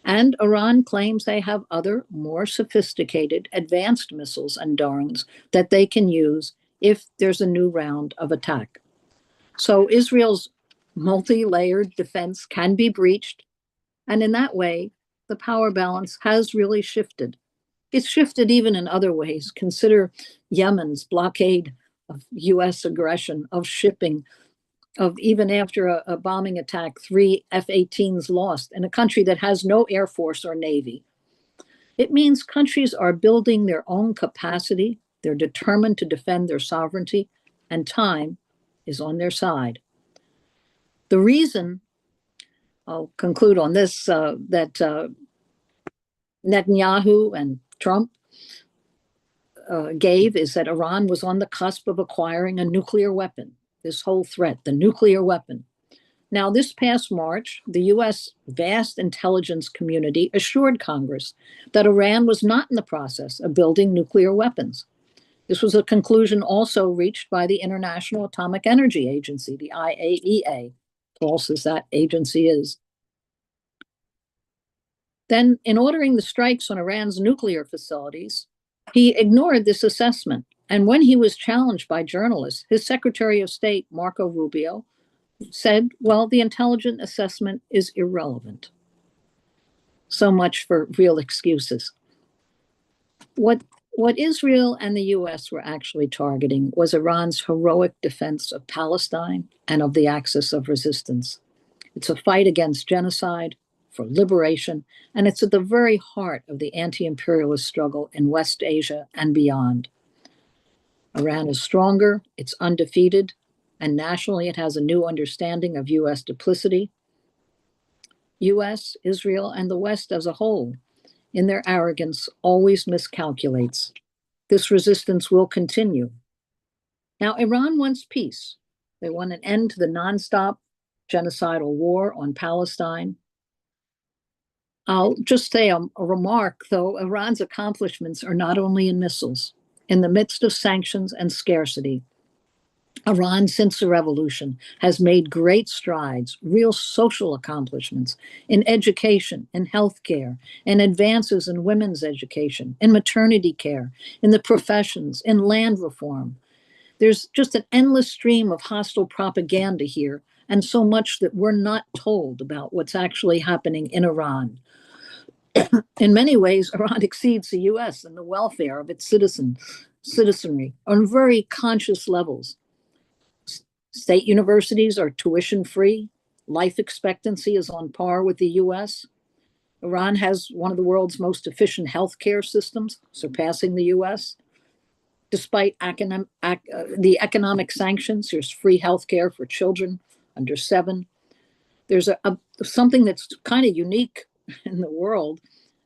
And Iran claims they have other, more sophisticated, advanced missiles and drones that they can use if there's a new round of attack. So Israel's multi-layered defense can be breached. And in that way, the power balance has really shifted. It's shifted even in other ways. Consider Yemen's blockade of US aggression, of shipping, of even after a bombing attack, 3 F-18s lost in a country that has no air force or navy. It means countries are building their own capacity. They're determined to defend their sovereignty, and time is on their side. The reason, I'll conclude on this, that Netanyahu and Trump gave is that Iran was on the cusp of acquiring a nuclear weapon. This whole threat, the nuclear weapon. Now, this past March, the US vast intelligence community assured Congress that Iran was not in the process of building nuclear weapons. This was a conclusion also reached by the International Atomic Energy Agency, the IAEA, false as that agency is. Then, in ordering the strikes on Iran's nuclear facilities, he ignored this assessment. And when he was challenged by journalists, his Secretary of State, Marco Rubio, said, well, the intelligence assessment is irrelevant. So much for real excuses. What Israel and the US were actually targeting was Iran's heroic defense of Palestine and of the axis of resistance. It's a fight against genocide, for liberation, and it's at the very heart of the anti-imperialist struggle in West Asia and beyond. Iran is stronger, it's undefeated, and nationally it has a new understanding of US duplicity. US, Israel, and the West as a whole, in their arrogance, always miscalculates. This resistance will continue. Now, Iran wants peace. They want an end to the nonstop genocidal war on Palestine. I'll just say a remark, though. Iran's accomplishments are not only in missiles. In the midst of sanctions and scarcity, Iran, since the revolution, has made great strides, real social accomplishments in education, in healthcare, in advances in women's education, in maternity care, in the professions, in land reform. There's just an endless stream of hostile propaganda here, and so much that we're not told about what's actually happening in Iran. In many ways, Iran exceeds the US in the welfare of its citizenry on very conscious levels. State universities are tuition-free. Life expectancy is on par with the US. Iran has one of the world's most efficient healthcare systems, surpassing the US. Despite the economic sanctions, there's free healthcare for children under 7. There's something that's kind of unique in the world,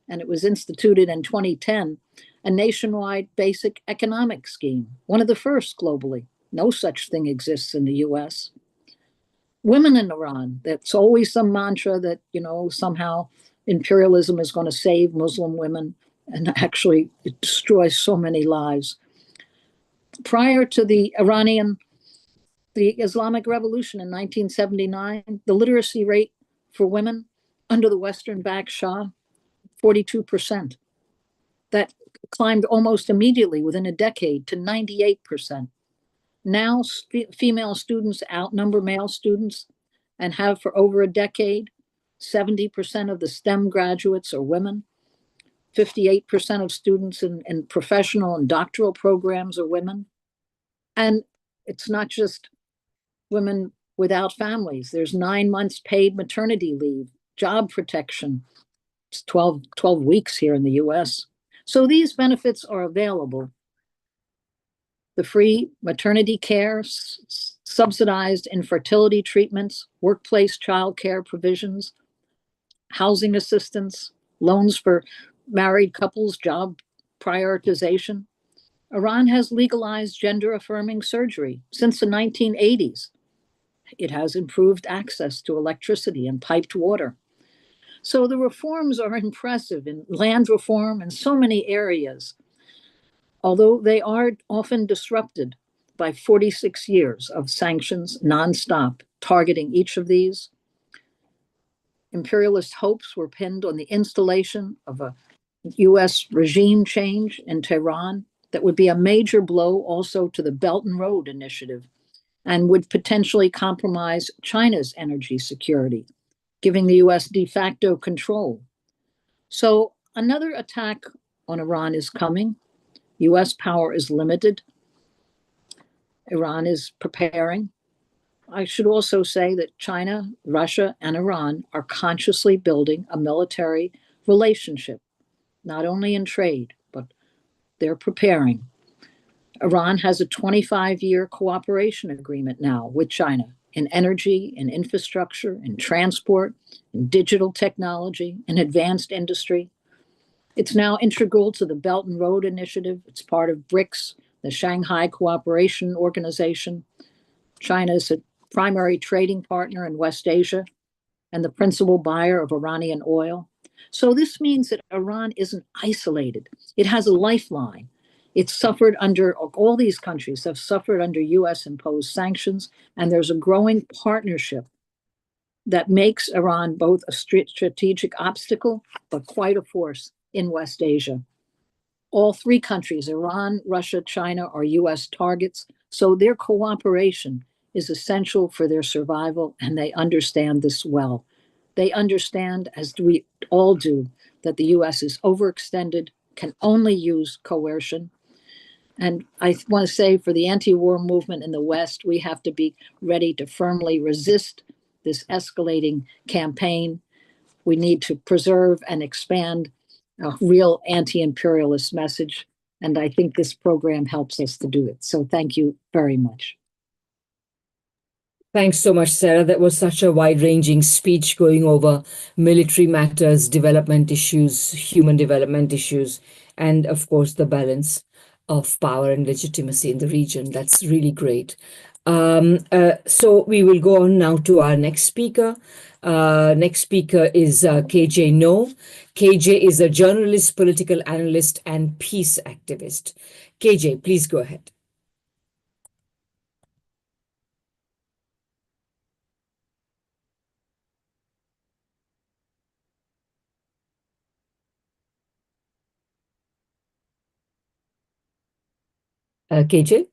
and it was instituted in 2010, a nationwide basic economic scheme, one of the first globally. No such thing exists in the US. Women in Iran, that's always some mantra that, somehow imperialism is going to save Muslim women, and actually it destroys so many lives. Prior to the Islamic Revolution in 1979, the literacy rate for women under the Western-backed Shah, 42%. That climbed almost immediately within a decade to 98%. Now, female students outnumber male students and have for over a decade. 70% of the STEM graduates are women. 58% of students in professional and doctoral programs are women. And it's not just women without families. There's 9 months paid maternity leave, job protection. It's 12 weeks here in the US. So these benefits are available. The free maternity care, subsidized infertility treatments, workplace child care provisions, housing assistance, loans for married couples, job prioritization. Iran has legalized gender-affirming surgery since the 1980s. It has improved access to electricity and piped water. So the reforms are impressive in land reform and so many areas, although they are often disrupted by 46 years of sanctions nonstop targeting each of these. Imperialist hopes were pinned on the installation of a US regime change in Tehran that would be a major blow also to the Belt and Road Initiative and would potentially compromise China's energy security, giving the US de facto control. So another attack on Iran is coming. US power is limited. Iran is preparing. I should also say that China, Russia, and Iran are consciously building a military relationship, not only in trade, but they're preparing. Iran has a 25-year cooperation agreement now with China in energy, in infrastructure, in transport, in digital technology, in advanced industry. It's now integral to the Belt and Road Initiative. It's part of BRICS, the Shanghai Cooperation Organization. China is a primary trading partner in West Asia and the principal buyer of Iranian oil. So this means that Iran isn't isolated. It has a lifeline. It's suffered under, all these countries have suffered under US imposed sanctions, and there's a growing partnership that makes Iran both a strategic obstacle, but quite a force in West Asia. All three countries, Iran, Russia, China, are US targets, so their cooperation is essential for their survival, and they understand this well. They understand, as we all do, that the US is overextended, can only use coercion. And I want to say for the anti-war movement in the West, we have to be ready to firmly resist this escalating campaign. We need to preserve and expand a real anti-imperialist message. And I think this program helps us to do it. So thank you very much. Thanks so much, Sarah. That was such a wide-ranging speech going over military matters, development issues, human development issues, and of course, the balance of power and legitimacy in the region. That's really great. So we will go on now to our next speaker. Next speaker is KJ No. KJ is a journalist, political analyst, and peace activist. KJ, please go ahead. KJ?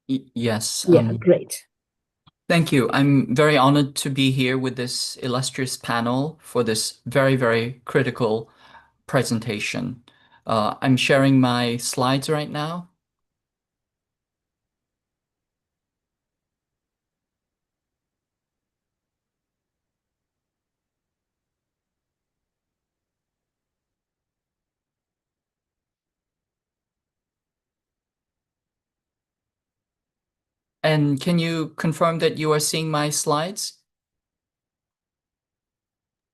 Yes. Yeah, great. Thank you. I'm very honored to be here with this illustrious panel for this very, very critical presentation. I'm sharing my slides right now. And can you confirm that you are seeing my slides?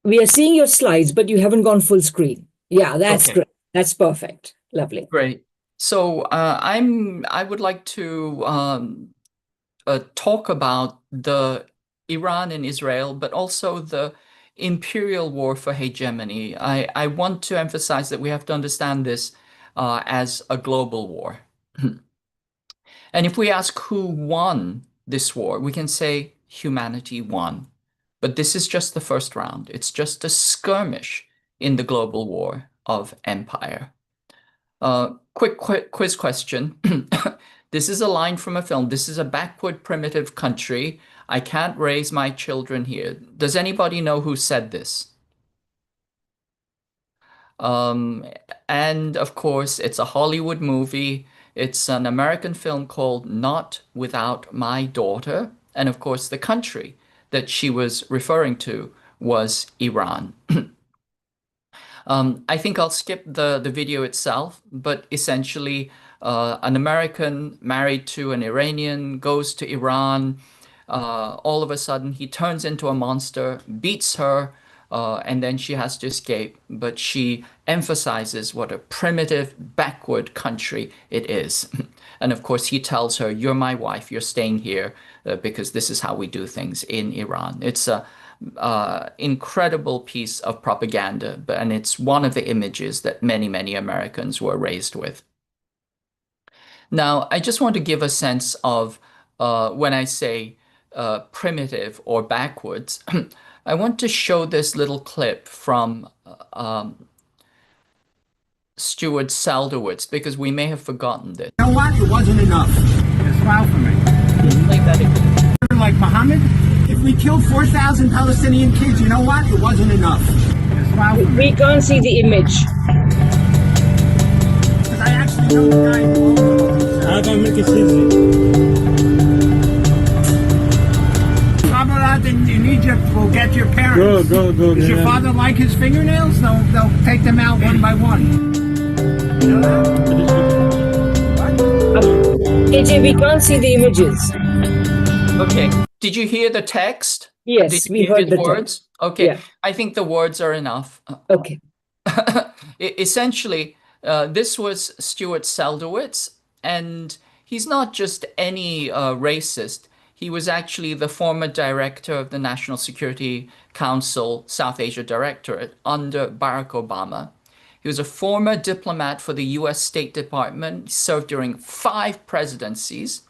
We are seeing your slides, but you haven't gone full screen. Yeah, that's great. That's perfect. Lovely. Great. So I would like to talk about the Iran and Israel, but also the imperial war for hegemony. I want to emphasize that we have to understand this as a global war. And if we ask who won this war, we can say humanity won. But this is just the first round. It's just a skirmish in the global war of empire. Quick quiz question. This is a line from a film. This is a backward primitive country. I can't raise my children here. Does anybody know who said this? And of course, it's a Hollywood movie. It's an American film called Not Without My Daughter. And of course, the country that she was referring to was Iran. I think I'll skip the video itself, but essentially, an American married to an Iranian goes to Iran. All of a sudden, he turns into a monster, beats her, and then she has to escape, but she emphasizes what a primitive, backward country it is. And of course, he tells her, "You're my wife, you're staying here because this is how we do things in Iran." It's a incredible piece of propaganda, and it's one of the images that many, many Americans were raised with. Now, I just want to give a sense of when I say primitive or backwards, I want to show this little clip from Stuart Saldowitz because we may have forgotten this. You know what? It wasn't enough. Smile for me. Play that again. Like Mohammed, if we killed 4,000 Palestinian kids, you know what? It wasn't enough. Smile for me. We can't see the image. Because I actually know the guy who How can I make it easy? in Egypt will get your parents. Go. Does your father like his fingernails? They'll take them out one by one. You know that? AJ, we can't see the images. Okay. Did you hear the text? Yes, we heard the words. text. Okay. Yeah. I think the words are enough. Okay. Essentially, this was Stuart Saldowitz, and he's not just any racist. He was actually the former director of the National Security Council South Asia Directorate under Barack Obama. He was a former diplomat for the US State Department, served during 5 presidencies.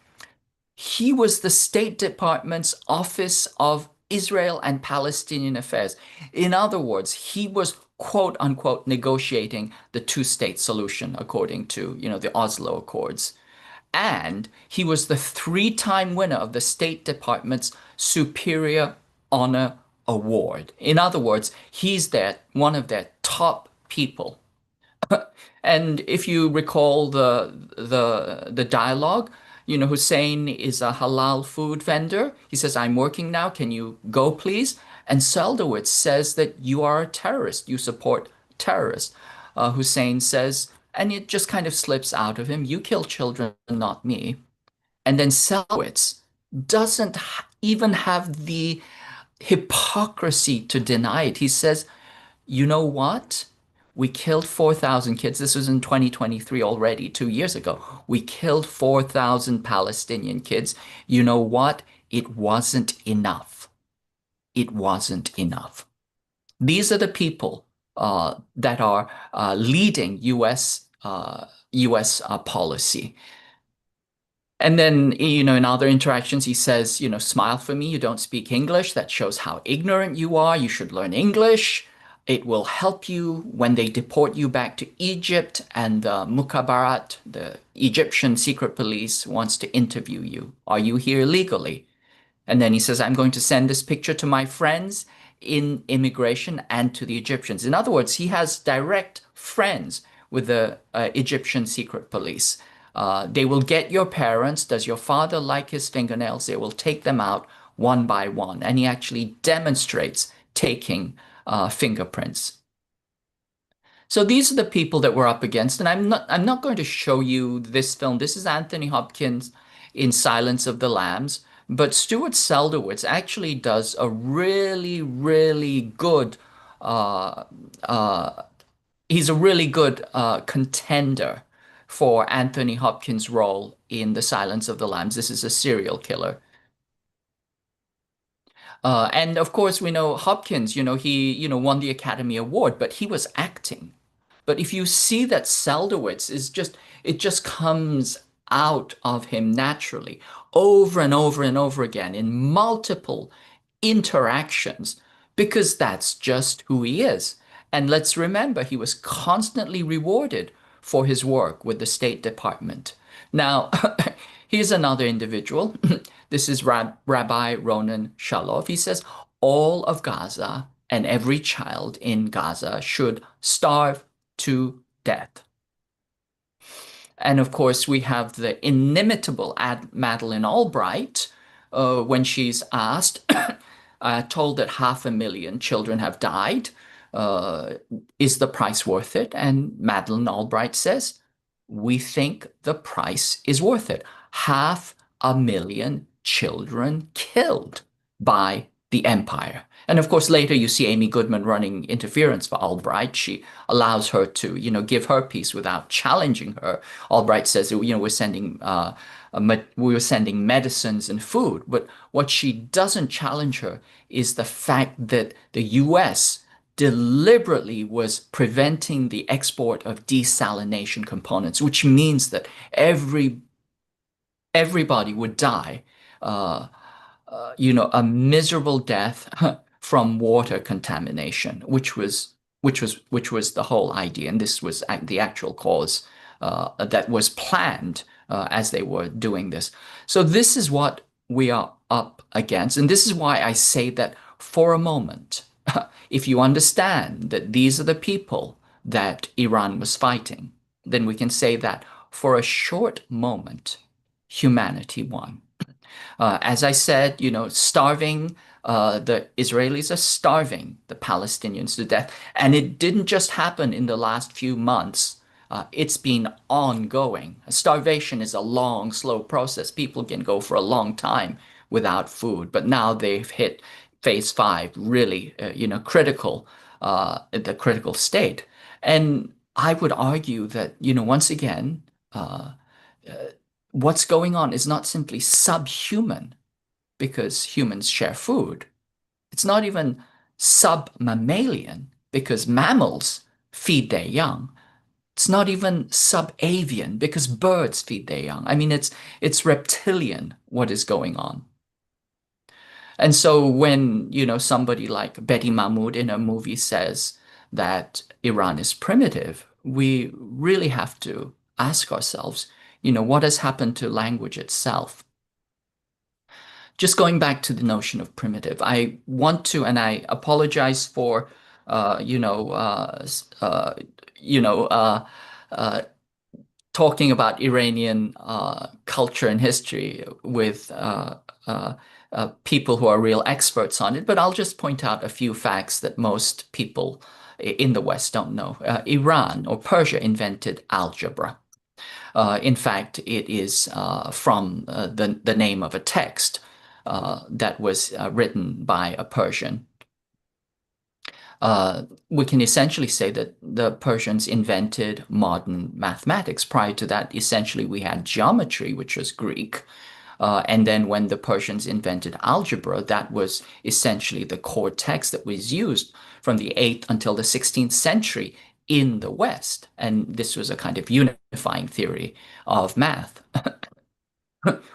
He was the State Department's Office of Israel and Palestinian Affairs. In other words, he was quote unquote negotiating the two-state solution according to, the Oslo Accords. And he was the 3-time winner of the State Department's Superior Honor Award. In other words, he's one of their top people. And if you recall the dialogue, Hussein is a halal food vendor. He says, "I'm working now. Can you go, please?" And Saldowitz says that you are a terrorist. You support terrorists. Hussein says, and it just kind of slips out of him, "You kill children, not me." And then Saldowitz doesn't even have the hypocrisy to deny it. He says, "You know what? We killed 4,000 kids. This was in 2023 already, 2 years ago. We killed 4,000 Palestinian kids. You know what? It wasn't enough. It wasn't enough." These are the people that are leading U.S. Policy. And then, in other interactions, he says, "Smile for me. You don't speak English. That shows how ignorant you are. You should learn English. It will help you when they deport you back to Egypt, and the Mukhabarat, the Egyptian secret police, wants to interview you. Are you here legally?" And then he says, "I'm going to send this picture to my friends in immigration and to the Egyptians." In other words, he has direct friends with the Egyptian secret police. They will get your parents. Does your father like his fingernails? They will take them out one by one. And he actually demonstrates taking fingerprints. So these are the people that we're up against. And I'm not going to show you this film. This is Anthony Hopkins in Silence of the Lambs. But Stuart Saldowitz actually does a really, really good, he's a really good contender for Anthony Hopkins' role in The Silence of the Lambs. This is a serial killer. And of course, we know Hopkins, he, won the Academy Award, but he was acting. But if you see that Saldowitz it just comes out of him naturally, over and over and over again in multiple interactions, because that's just who he is. And let's remember, he was constantly rewarded for his work with the State Department. Now, here's another individual. This is Rabbi Ronan Shalov. He says, "All of Gaza and every child in Gaza should starve to death." And of course, we have the inimitable Madeleine Albright, when she's asked, told that 500,000 children have died. Is the price worth it? And Madeleine Albright says, "We think the price is worth it." 500,000 children killed by the empire. And of course, later you see Amy Goodman running interference for Albright. She allows her to, give her piece without challenging her. Albright says, we're sending medicines and food. But what she doesn't challenge her is the fact that the US deliberately was preventing the export of desalination components, which means that everybody would die, a miserable death from water contamination, which was the whole idea, and this was the actual cause that was planned as they were doing this. So this is what we are up against, and this is why I say that for a moment, if you understand that these are the people that Iran was fighting, then we can say that for a short moment, humanity won. As I said, starving, the Israelis are starving the Palestinians to death. And it didn't just happen in the last few months. It's been ongoing. Starvation is a long, slow process. People can go for a long time without food. But now they've hit phase 5, really, critical, the critical state. And I would argue that, once again, what's going on is not simply subhuman because humans share food. It's not even sub-mammalian because mammals feed their young. It's not even sub-avian because birds feed their young. I mean, it's reptilian what is going on. And so when, somebody like Betty Mahmoud in a movie says that Iran is primitive, we really have to ask ourselves, what has happened to language itself? Just going back to the notion of primitive, I want to, and I apologize for, talking about Iranian culture and history with people who are real experts on it, but I'll just point out a few facts that most people in the West don't know. Iran or Persia invented algebra. In fact, it is from the name of a text that was written by a Persian. We can essentially say that the Persians invented modern mathematics. Prior to that, essentially, we had geometry, which was Greek. And then when the Persians invented algebra, that was essentially the core text that was used from the 8th until the 16th century in the West. And this was a kind of unifying theory of math.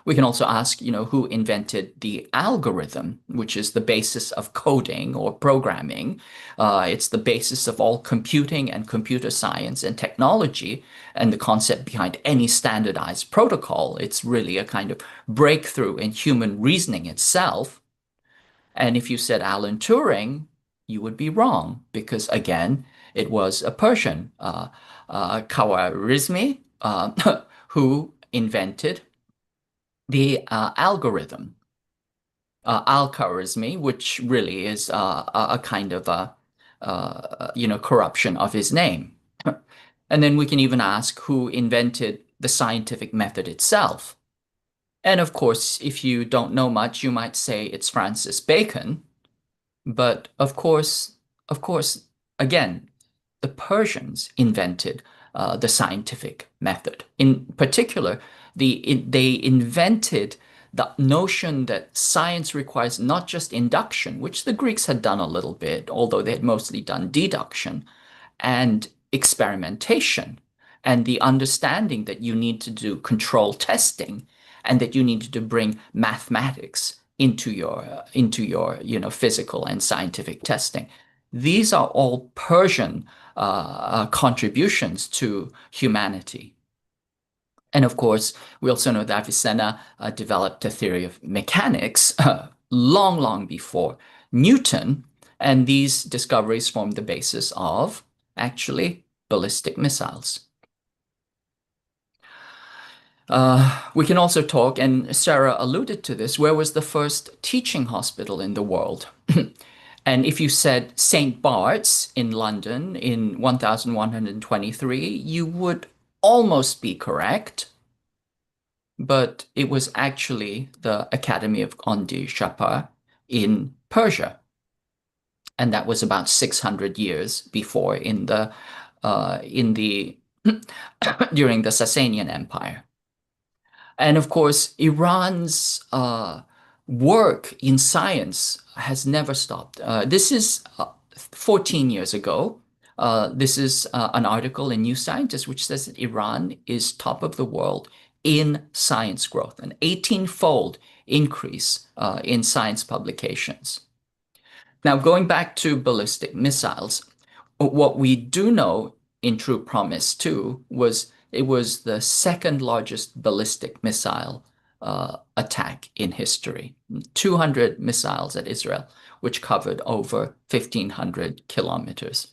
We can also ask, who invented the algorithm, which is the basis of coding or programming. It's the basis of all computing and computer science and technology and the concept behind any standardized protocol. It's really a kind of breakthrough in human reasoning itself. And if you said Alan Turing, you would be wrong because, again, it was a Persian, Khwarizmi, who invented the algorithm, Al-Khwarizmi, which really is a kind of corruption of his name. And then we can even ask who invented the scientific method itself. And of course, if you don't know much, you might say it's Francis Bacon. But of course, again, the Persians invented the scientific method. In particular, they invented the notion that science requires not just induction, which the Greeks had done a little bit, although they had mostly done deduction, and experimentation, and the understanding that you need to do control testing, and that you need to bring mathematics into your physical and scientific testing. These are all Persian contributions to humanity. And of course, we also know that Avicenna developed a theory of mechanics long, long before Newton. And these discoveries formed the basis of, actually, ballistic missiles. We can also talk, and Sarah alluded to this, where was the first teaching hospital in the world? And if you said St. Bart's in London in 1123, you would almost be correct, but it was actually the Academy of Henri Chapin in Persia. And that was about 600 years before in the during the Sasanian Empire. And of course, Iran's work in science has never stopped. This is 14 years ago. This is an article in New Scientist which says that Iran is top of the world in science growth, an 18-fold increase in science publications. Now, going back to ballistic missiles, what we do know in True Promise 2 was it was the second largest ballistic missile attack in history. 200 missiles at Israel, which covered over 1,500 kilometers.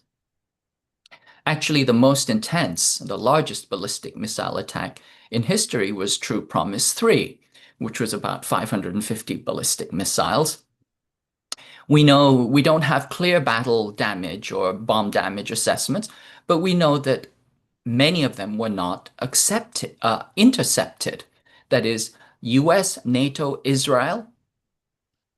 Actually, the most intense, the largest ballistic missile attack in history was True Promise 3, which was about 550 ballistic missiles. We know we don't have clear battle damage or bomb damage assessments, but we know that many of them were not intercepted. That is, US, NATO, Israel,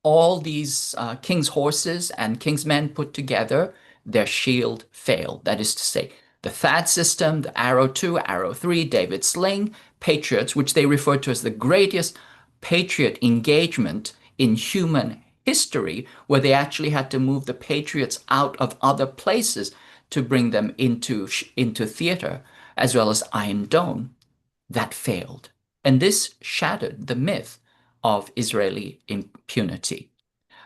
all these king's horses and king's men put together, their shield failed. That is to say, the THAAD system, the Arrow 2, Arrow 3, David Sling, Patriots, which they refer to as the greatest Patriot engagement in human history, where they actually had to move the Patriots out of other places to bring them into theater, as well as Iron Dome, that failed. And this shattered the myth of Israeli impunity.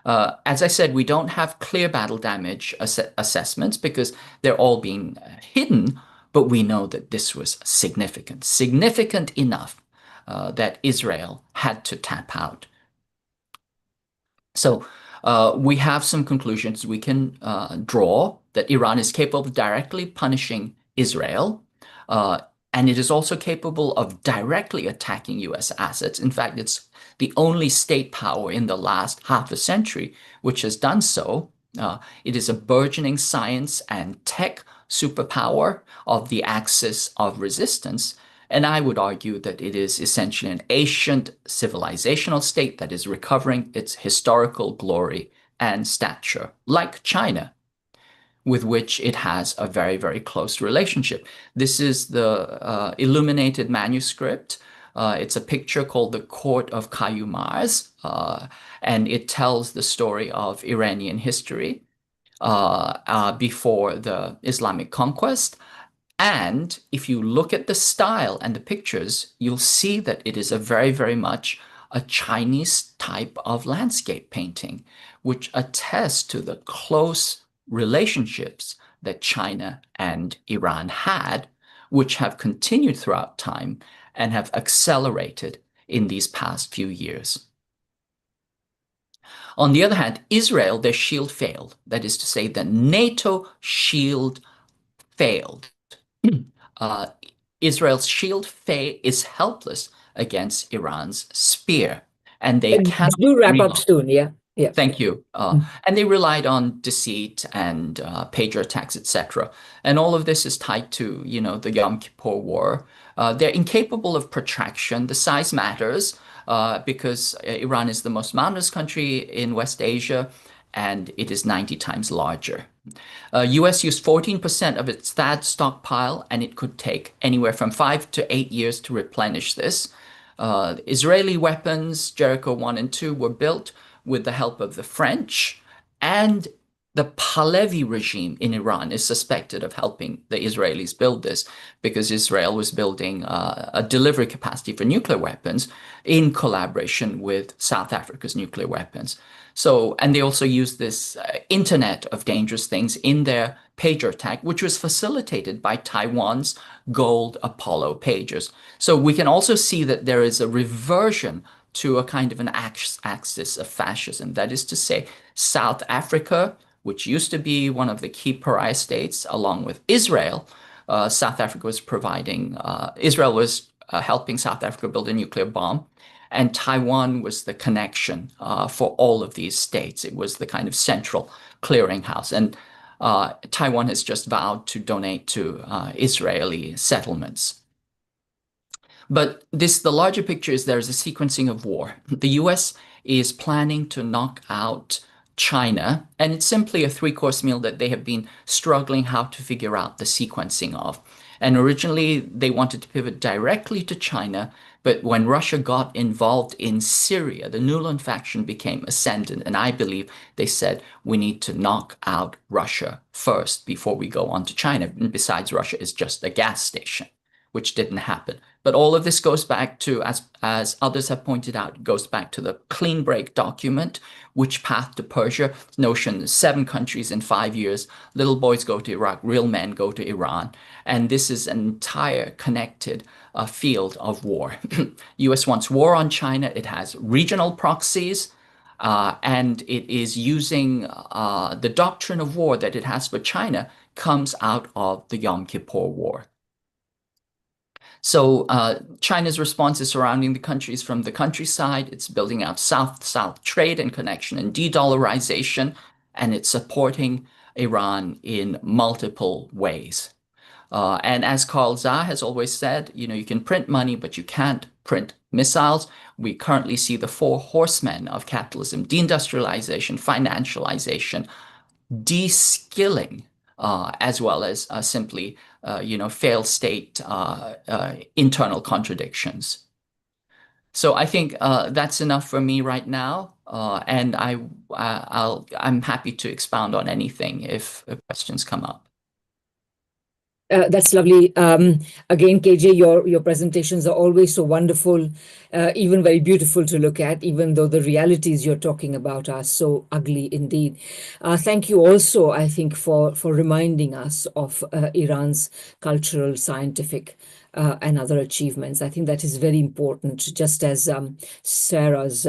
As I said, we don't have clear battle damage assessments because they're all being hidden, but we know that this was significant enough that Israel had to tap out. So we have some conclusions we can draw that Iran is capable of directly punishing Israel, and it is also capable of directly attacking US assets. In fact, it's the only state power in the last half a century which has done so. It is a burgeoning science and tech superpower of the axis of resistance. And I would argue that it is essentially an ancient civilizational state that is recovering its historical glory and stature, like China, with which it has a very, very close relationship. This is the illuminated manuscript. It's a picture called The Court of Kayumars, and it tells the story of Iranian history before the Islamic conquest. And if you look at the style and the pictures, you'll see that it is a very, very much a Chinese type of landscape painting, which attests to the close relationships that China and Iran had, which have continued throughout time and have accelerated in these past few years. On the other hand, Israel, their shield failed. That is to say, the NATO shield failed. Israel's shield is helpless against Iran's spear, and they cannot do wrap up soon. Yeah. Thank you. And they relied on deceit and pager attacks, etc. And all of this is tied to, the Yom Kippur War. They're incapable of protraction. The size matters because Iran is the most mountainous country in West Asia, and it is 90 times larger. US used 14% of its THAAD stockpile, and it could take anywhere from 5 to 8 years to replenish this. Israeli weapons, Jericho 1 and 2, were built with the help of the French, and the Pahlavi regime in Iran is suspected of helping the Israelis build this because Israel was building a delivery capacity for nuclear weapons in collaboration with South Africa's nuclear weapons. And they also used this Internet of Dangerous Things in their pager attack, which was facilitated by Taiwan's gold Apollo pagers. So we can also see that there is a reversion to a kind of an axis of fascism. That is to say, South Africa, which used to be one of the key pariah states, along with Israel, South Africa was providing, Israel was helping South Africa build a nuclear bomb, and Taiwan was the connection for all of these states. It was the kind of central clearinghouse. And Taiwan has just vowed to donate to Israeli settlements. But the larger picture is there's a sequencing of war. The US is planning to knock out China, and it's simply a three-course meal that they have been struggling how to figure out the sequencing of. And originally, they wanted to pivot directly to China, but when Russia got involved in Syria, the Nuland faction became ascendant, and I believe they said, we need to knock out Russia first before we go on to China. And besides, Russia is just a gas station, which didn't happen. But all of this goes back to, as others have pointed out, it goes back to the clean break document, which path to Persia, notion 7 countries in 5 years, little boys go to Iraq, real men go to Iran. And this is an entire connected field of war. US wants war on China. It has regional proxies, and it is using the doctrine of war that it has for China comes out of the Yom Kippur War. So China's response is surrounding the countries from the countryside. It's building out South-South trade and connection and de-dollarization, and it's supporting Iran in multiple ways. And as Carl Zah has always said, you can print money, but you can't print missiles. We currently see the 4 horsemen of capitalism: deindustrialization, financialization, de-skilling, as well as simply, failed state internal contradictions. So I think that's enough for me right now, and I'm happy to expound on anything if questions come up. That's lovely. Again, KJ, your presentations are always so wonderful, even very beautiful to look at, even though the realities you're talking about are so ugly indeed. Thank you also, I think, for reminding us of Iran's cultural, scientific, and other achievements. I think that is very important, just as Sarah's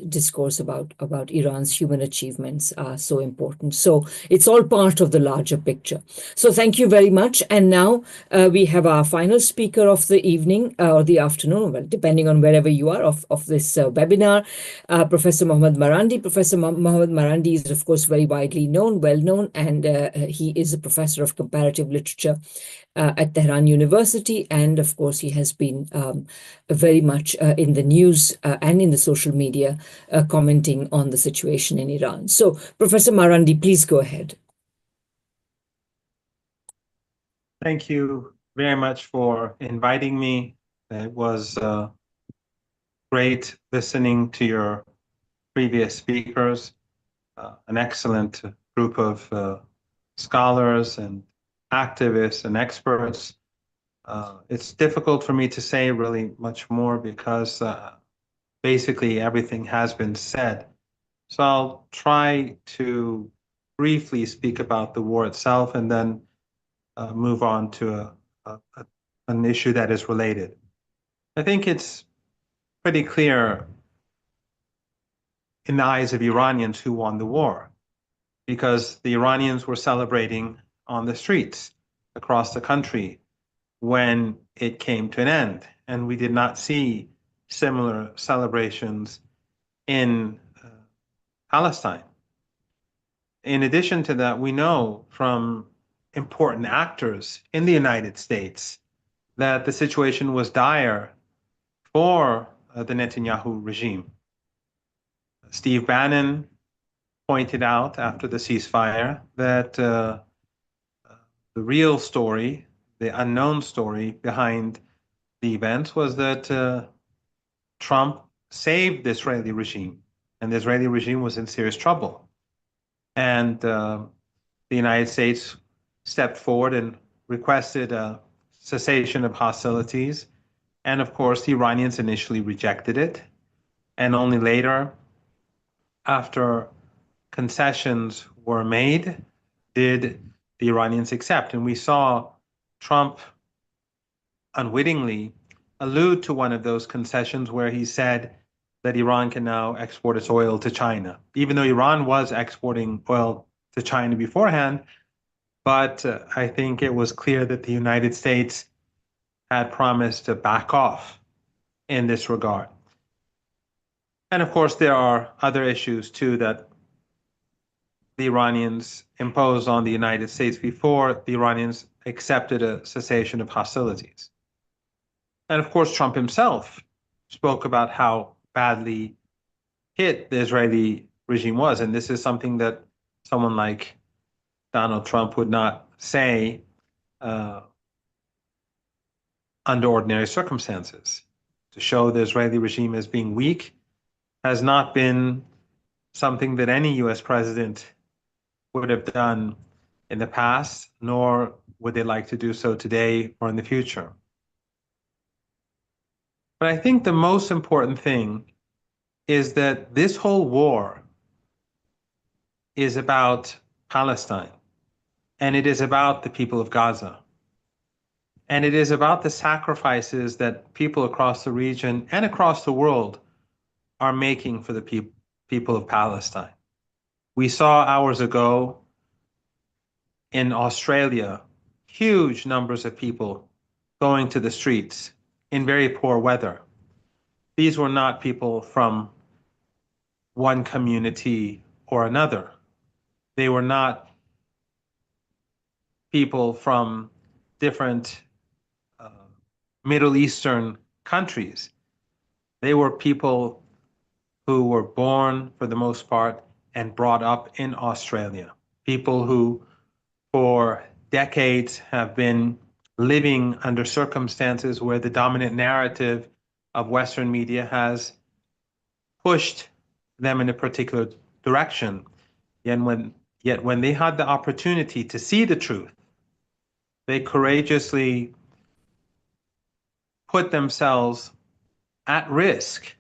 discourse about Iran's human achievements are so important. So it's all part of the larger picture. So thank you very much. And now we have our final speaker of the evening or the afternoon, well, depending on wherever you are of this webinar, Professor Mohammad Marandi. Professor Mohammad Marandi is, of course, very widely known, well known, and he is a professor of comparative literature at Tehran University. And of course, he has been very much in the news and in the social media commenting on the situation in Iran. So, Professor Marandi, please go ahead. Thank you very much for inviting me. It was great listening to your previous speakers, an excellent group of scholars and activists and experts. It's difficult for me to say really much more because basically everything has been said. So I'll try to briefly speak about the war itself and then move on to an issue that is related. I think it's pretty clear in the eyes of Iranians who won the war, because the Iranians were celebrating on the streets across the country when it came to an end. And we did not see similar celebrations in Palestine. In addition to that, we know from important actors in the United States that the situation was dire for the Netanyahu regime. Steve Bannon pointed out after the ceasefire that the real story, the unknown story behind the events was that Trump saved the Israeli regime, and the Israeli regime was in serious trouble. And the United States stepped forward and requested a cessation of hostilities. And of course, the Iranians initially rejected it. And only later, after concessions were made, did the Iranians accept. And we saw Trump unwittingly allude to one of those concessions where he said that Iran can now export its oil to China, even though Iran was exporting oil to China beforehand. But I think it was clear that the United States had promised to back off in this regard. And of course, there are other issues too that the Iranians imposed on the United States before the Iranians accepted a cessation of hostilities. And of course, Trump himself spoke about how badly hit the Israeli regime was. And this is something that someone like Donald Trump would not say under ordinary circumstances. To show the Israeli regime as being weak has not been something that any US president would have done in the past, nor would they like to do so today or in the future. But I think the most important thing is that this whole war is about Palestine, and it is about the people of Gaza. And it is about the sacrifices that people across the region and across the world are making for the people of Palestine. We saw hours ago in Australia huge numbers of people going to the streets in very poor weather. These were not people from one community or another. They were not people from different Middle Eastern countries. They were people who were born, for the most part, and brought up in Australia. People who, for decades, have been living under circumstances where the dominant narrative of Western media has pushed them in a particular direction. Yet when they had the opportunity to see the truth, they courageously put themselves at risk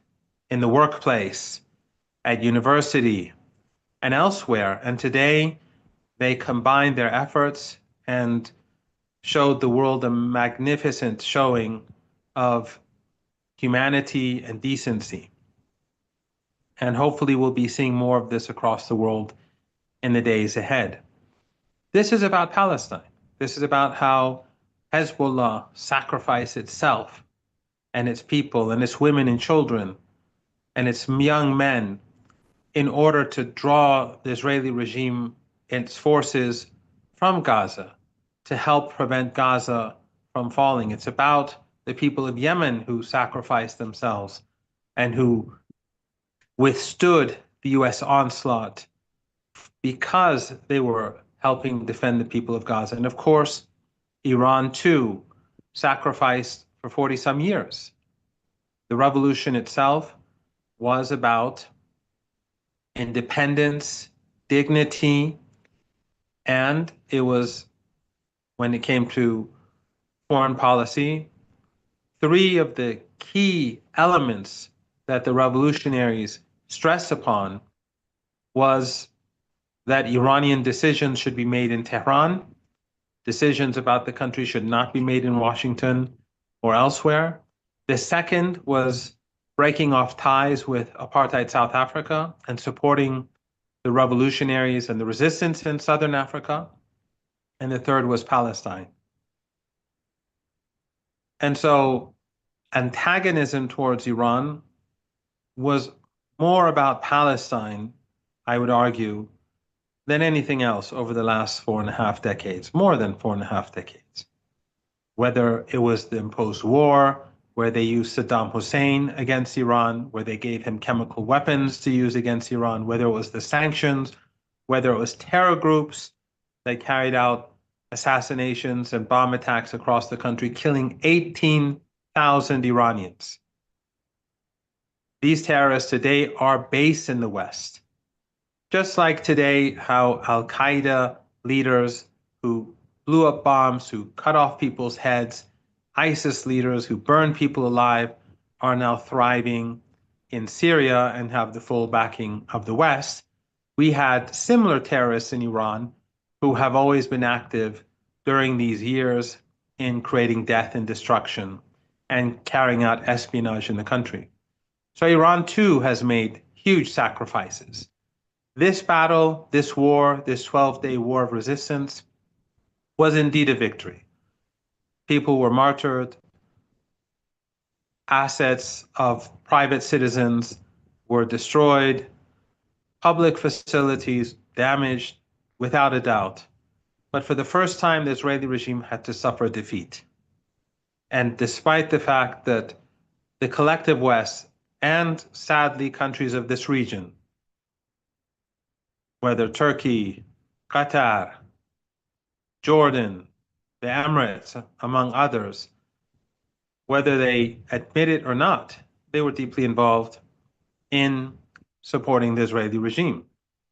in the workplace, at university, and elsewhere. And today, they combined their efforts and showed the world a magnificent showing of humanity and decency. And hopefully we'll be seeing more of this across the world in the days ahead. This is about Palestine. This is about how Hezbollah sacrificed itself and its people and its women and children and its young men in order to draw the Israeli regime, its forces, from Gaza to help prevent Gaza from falling. It's about the people of Yemen who sacrificed themselves and who withstood the US onslaught because they were helping defend the people of Gaza. And of course, Iran too sacrificed for 40 some years. The revolution itself was about independence, dignity, and it was, when it came to foreign policy, three of the key elements that the revolutionaries stressed upon was that Iranian decisions should be made in Tehran, decisions about the country should not be made in Washington or elsewhere. The second was breaking off ties with apartheid South Africa and supporting the revolutionaries and the resistance in Southern Africa. And the third was Palestine. And so antagonism towards Iran was more about Palestine, I would argue, than anything else over the last 4.5 decades, more than 4.5 decades. Whether it was the imposed war, where they used Saddam Hussein against Iran, where they gave him chemical weapons to use against Iran, whether it was the sanctions, whether it was terror groups that carried out assassinations and bomb attacks across the country, killing 18,000 Iranians. These terrorists today are based in the West. Just like today, how Al-Qaeda leaders who blew up bombs, who cut off people's heads, ISIS leaders who burn people alive are now thriving in Syria and have the full backing of the West. We had similar terrorists in Iran who have always been active during these years in creating death and destruction and carrying out espionage in the country. So Iran too has made huge sacrifices. This battle, this war, this 12-day war of resistance was indeed a victory. People were martyred, assets of private citizens were destroyed, public facilities damaged, without a doubt. But for the first time, the Israeli regime had to suffer defeat. And despite the fact that the collective West and sadly countries of this region whether Turkey, Qatar, Jordan, the Emirates, among others, whether they admit it or not, they were deeply involved in supporting the Israeli regime,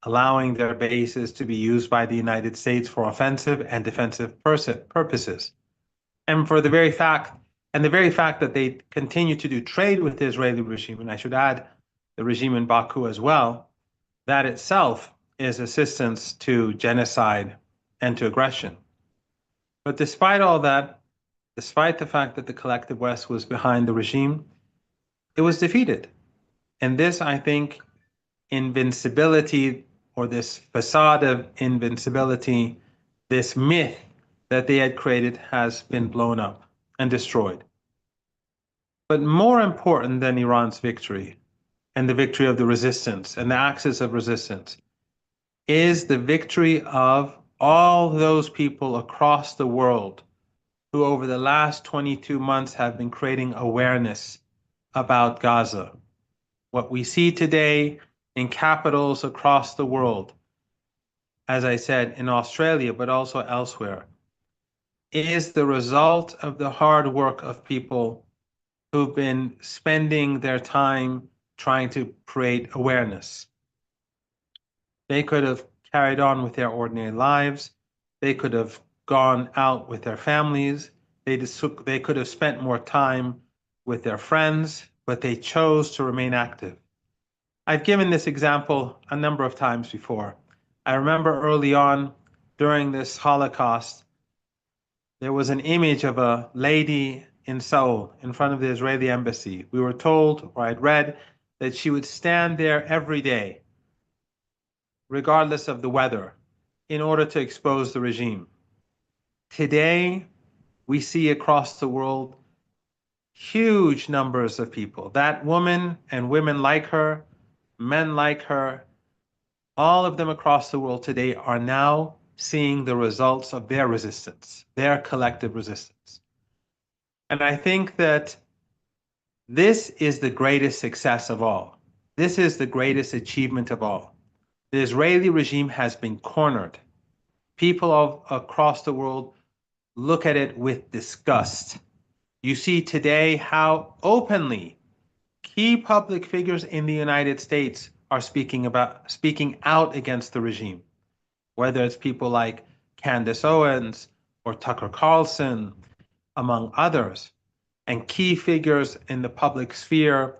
allowing their bases to be used by the United States for offensive and defensive purposes. And for the very fact that they continue to do trade with the Israeli regime, and I should add the regime in Baku as well, that itself is assistance to genocide and to aggression. But despite all that, despite the fact that the collective West was behind the regime, it was defeated. And this, I think, invincibility, or this facade of invincibility, this myth that they had created, has been blown up and destroyed. But more important than Iran's victory and the victory of the resistance and the axis of resistance is the victory of all those people across the world who over the last 22 months have been creating awareness about Gaza. What we see today in capitals across the world, as I said, in Australia, but also elsewhere, is the result of the hard work of people who've been spending their time trying to create awareness. They could have carried on with their ordinary lives. They could have gone out with their families. They could have spent more time with their friends, but they chose to remain active. I've given this example a number of times before. I remember early on during this Holocaust, there was an image of a lady in Seoul in front of the Israeli embassy. We were told, or I'd read, that she would stand there every day, regardless of the weather, in order to expose the regime. Today, we see across the world huge numbers of people. That woman and women like her, men like her, all of them across the world today are now seeing the results of their resistance, their collective resistance. And I think that this is the greatest success of all. This is the greatest achievement of all. The Israeli regime has been cornered. People across the world look at it with disgust. You see today how openly key public figures in the United States are speaking out against the regime, whether it's people like Candace Owens or Tucker Carlson, among others, and key figures in the public sphere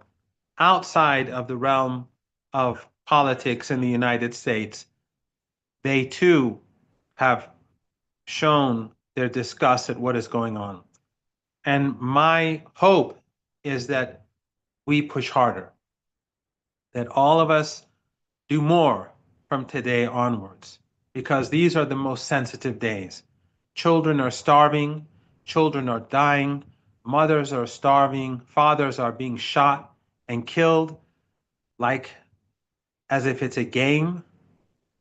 outside of the realm of politics in the United States. They too have shown their disgust at what is going on. And my hope is that we push harder, that all of us do more from today onwards, because these are the most sensitive days. Children are starving, children are dying, mothers are starving, fathers are being shot and killed, like as if it's a game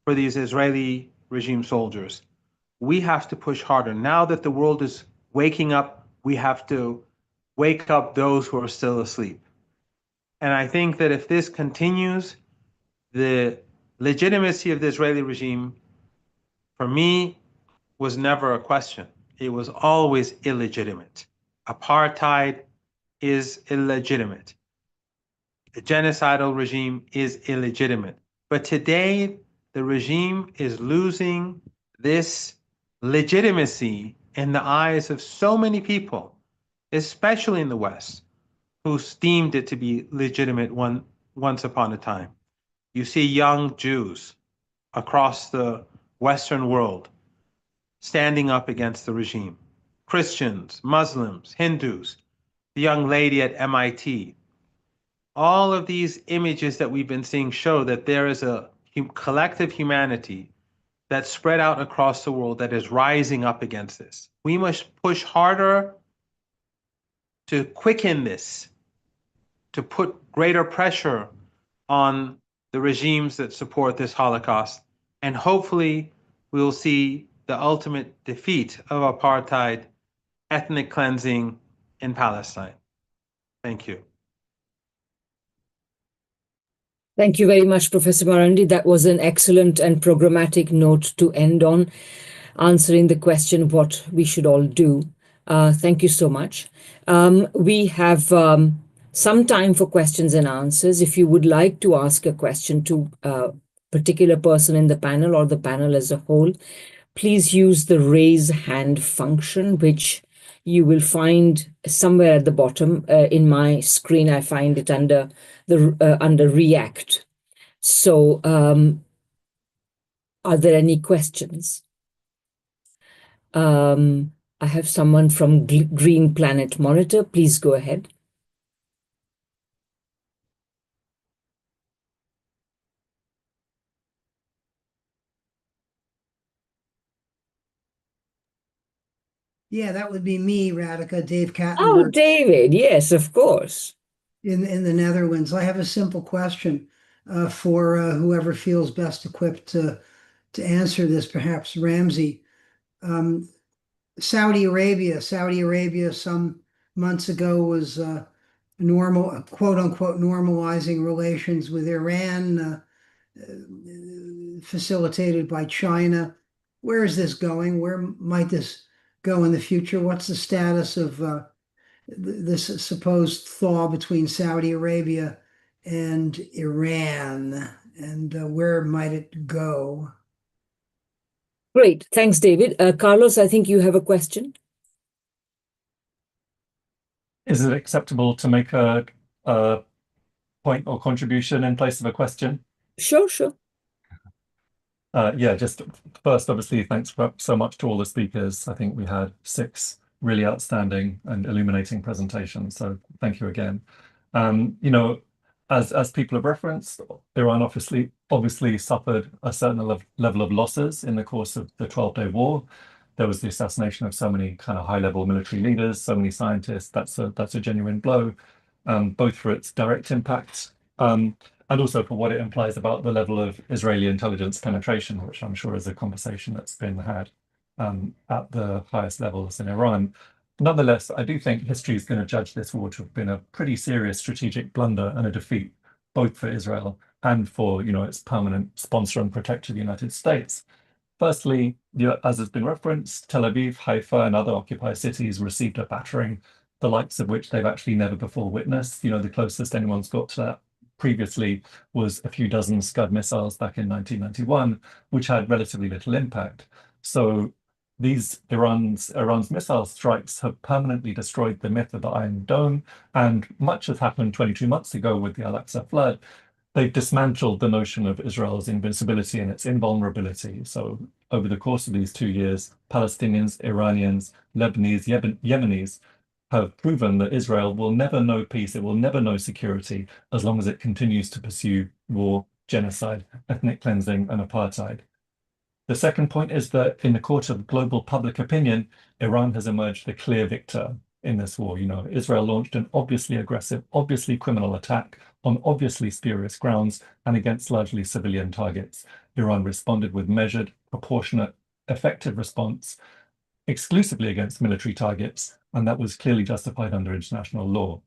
for these Israeli regime soldiers. We have to push harder. Now that the world is waking up, we have to wake up those who are still asleep. And I think that if this continues, the legitimacy of the Israeli regime, for me, was never a question. It was always illegitimate. Apartheid is illegitimate. The genocidal regime is illegitimate. But today, the regime is losing this legitimacy in the eyes of so many people, especially in the West, who deemed it to be legitimate once upon a time. You see young Jews across the Western world standing up against the regime. Christians, Muslims, Hindus, the young lady at MIT. All of these images that we've been seeing show that there is a collective humanity that's spread out across the world that is rising up against this. We must push harder to quicken this, to put greater pressure on the regimes that support this Holocaust. And hopefully we'll see the ultimate defeat of apartheid, ethnic cleansing in Palestine. Thank you. Thank you very much, Professor Marandi. That was an excellent and programmatic note to end on, answering the question what we should all do. Thank you so much. We have some time for questions and answers. If you would like to ask a question to a particular person in the panel or the panel as a whole, please use the raise hand function, which you will find somewhere at the bottom. In my screen, I find it under React. So, are there any questions? I have someone from Green Planet Monitor. Please go ahead. Yeah, that would be me, Radhika, Dave Kattenberg. Oh, David, yes, of course. In the Netherlands. I have a simple question for whoever feels best equipped to answer this, perhaps Ramzy. Saudi Arabia some months ago was quote unquote, normalizing relations with Iran, facilitated by China. Where is this going? Where might this go in the future? What's the status of this supposed thaw between Saudi Arabia and Iran, and where might it go? Great. Thanks, David. Carlos, I think you have a question. Is it acceptable to make a point or contribution in place of a question? Sure, sure. Yeah, just first, obviously, thanks so much to all the speakers. I think we had 6 really outstanding and illuminating presentations. So thank you again. You know, as people have referenced, Iran obviously suffered a certain level of losses in the course of the 12-day war. There was the assassination of so many kind of high-level military leaders, so many scientists. That's a genuine blow, both for its direct impact and also for what it implies about the level of Israeli intelligence penetration, which I'm sure is a conversation that's been had at the highest levels in Iran. Nonetheless, I do think history is going to judge this war to have been a pretty serious strategic blunder and a defeat, both for Israel and for, you know, its permanent sponsor and protector, the United States. Firstly, as has been referenced, Tel Aviv, Haifa, and other occupied cities received a battering, the likes of which they've actually never before witnessed. You know, the closest anyone's got to that previously was a few dozen Scud missiles back in 1991, which had relatively little impact. So these Iran's missile strikes have permanently destroyed the myth of the Iron Dome, and much has happened 22 months ago with the Al-Aqsa flood. They've dismantled the notion of Israel's invincibility and its invulnerability. So over the course of these 2 years, Palestinians, Iranians, Lebanese, Yemenis have proven that Israel will never know peace, it will never know security, as long as it continues to pursue war, genocide, ethnic cleansing, and apartheid. The second point is that in the court of global public opinion, Iran has emerged the clear victor in this war. You know, Israel launched an obviously aggressive, obviously criminal attack on obviously spurious grounds and against largely civilian targets. Iran responded with measured, proportionate, effective response exclusively against military targets, and that was clearly justified under international law.